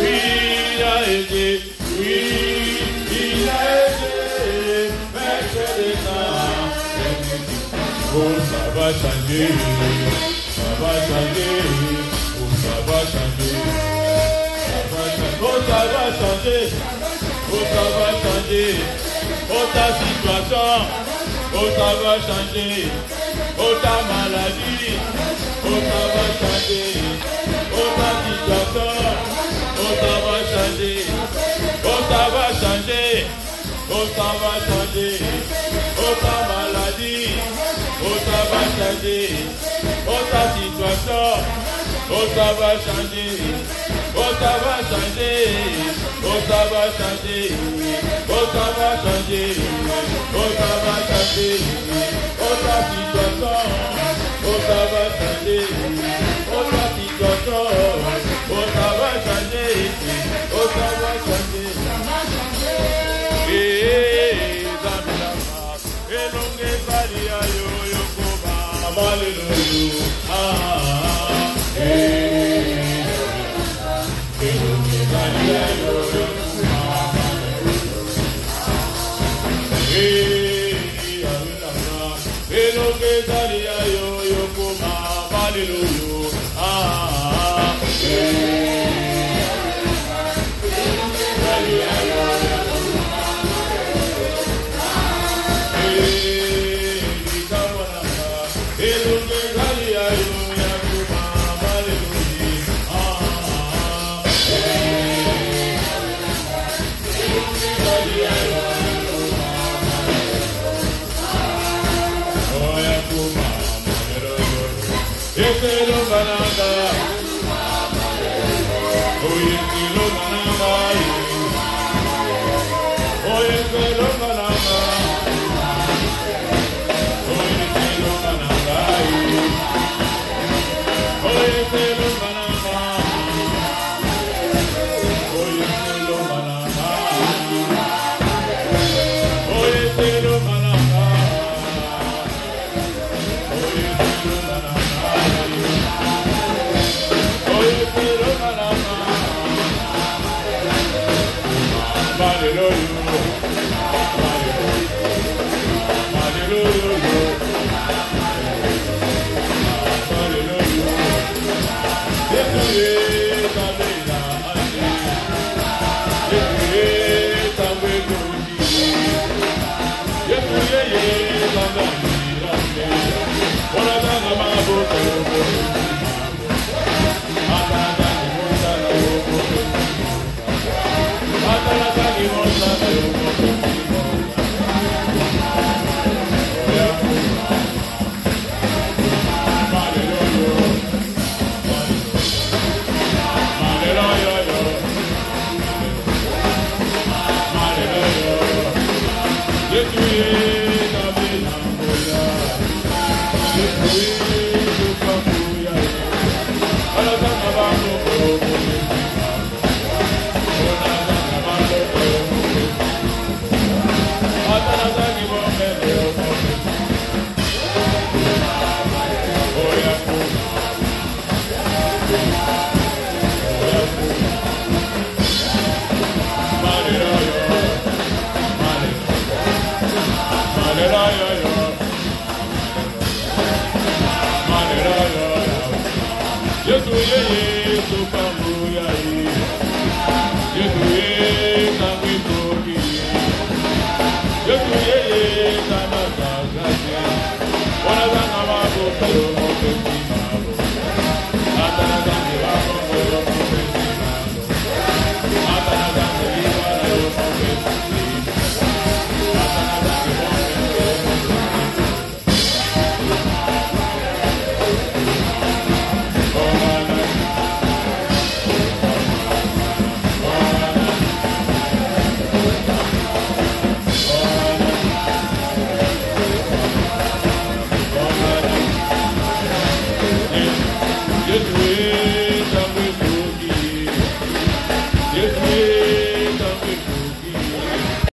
il a aidé, il a aidé, maître des temps et des circonstances. Oh, ça va changer, oh, ça va changer. Oh, ça va changer. Oh, ta situation. Oh, ça va changer. Oh, ta maladie. Oh, ça va changer. Oh, ta situation. Oh, ça va changer. Oh, ça va changer. Oh, ça va changer. Oh, ta maladie. Oh, ça va changer. Oh, ta situation. Oh, ça va changer. Oh, ça va changer. Oh, ça va changer. Oh, ça va changer. Oh, ça va changer. Oh, ta situation. Oh, ça va changer. Oh, ta situation. Oh, ça va changer. Oh, ça va changer. Yesu ye Yesu kama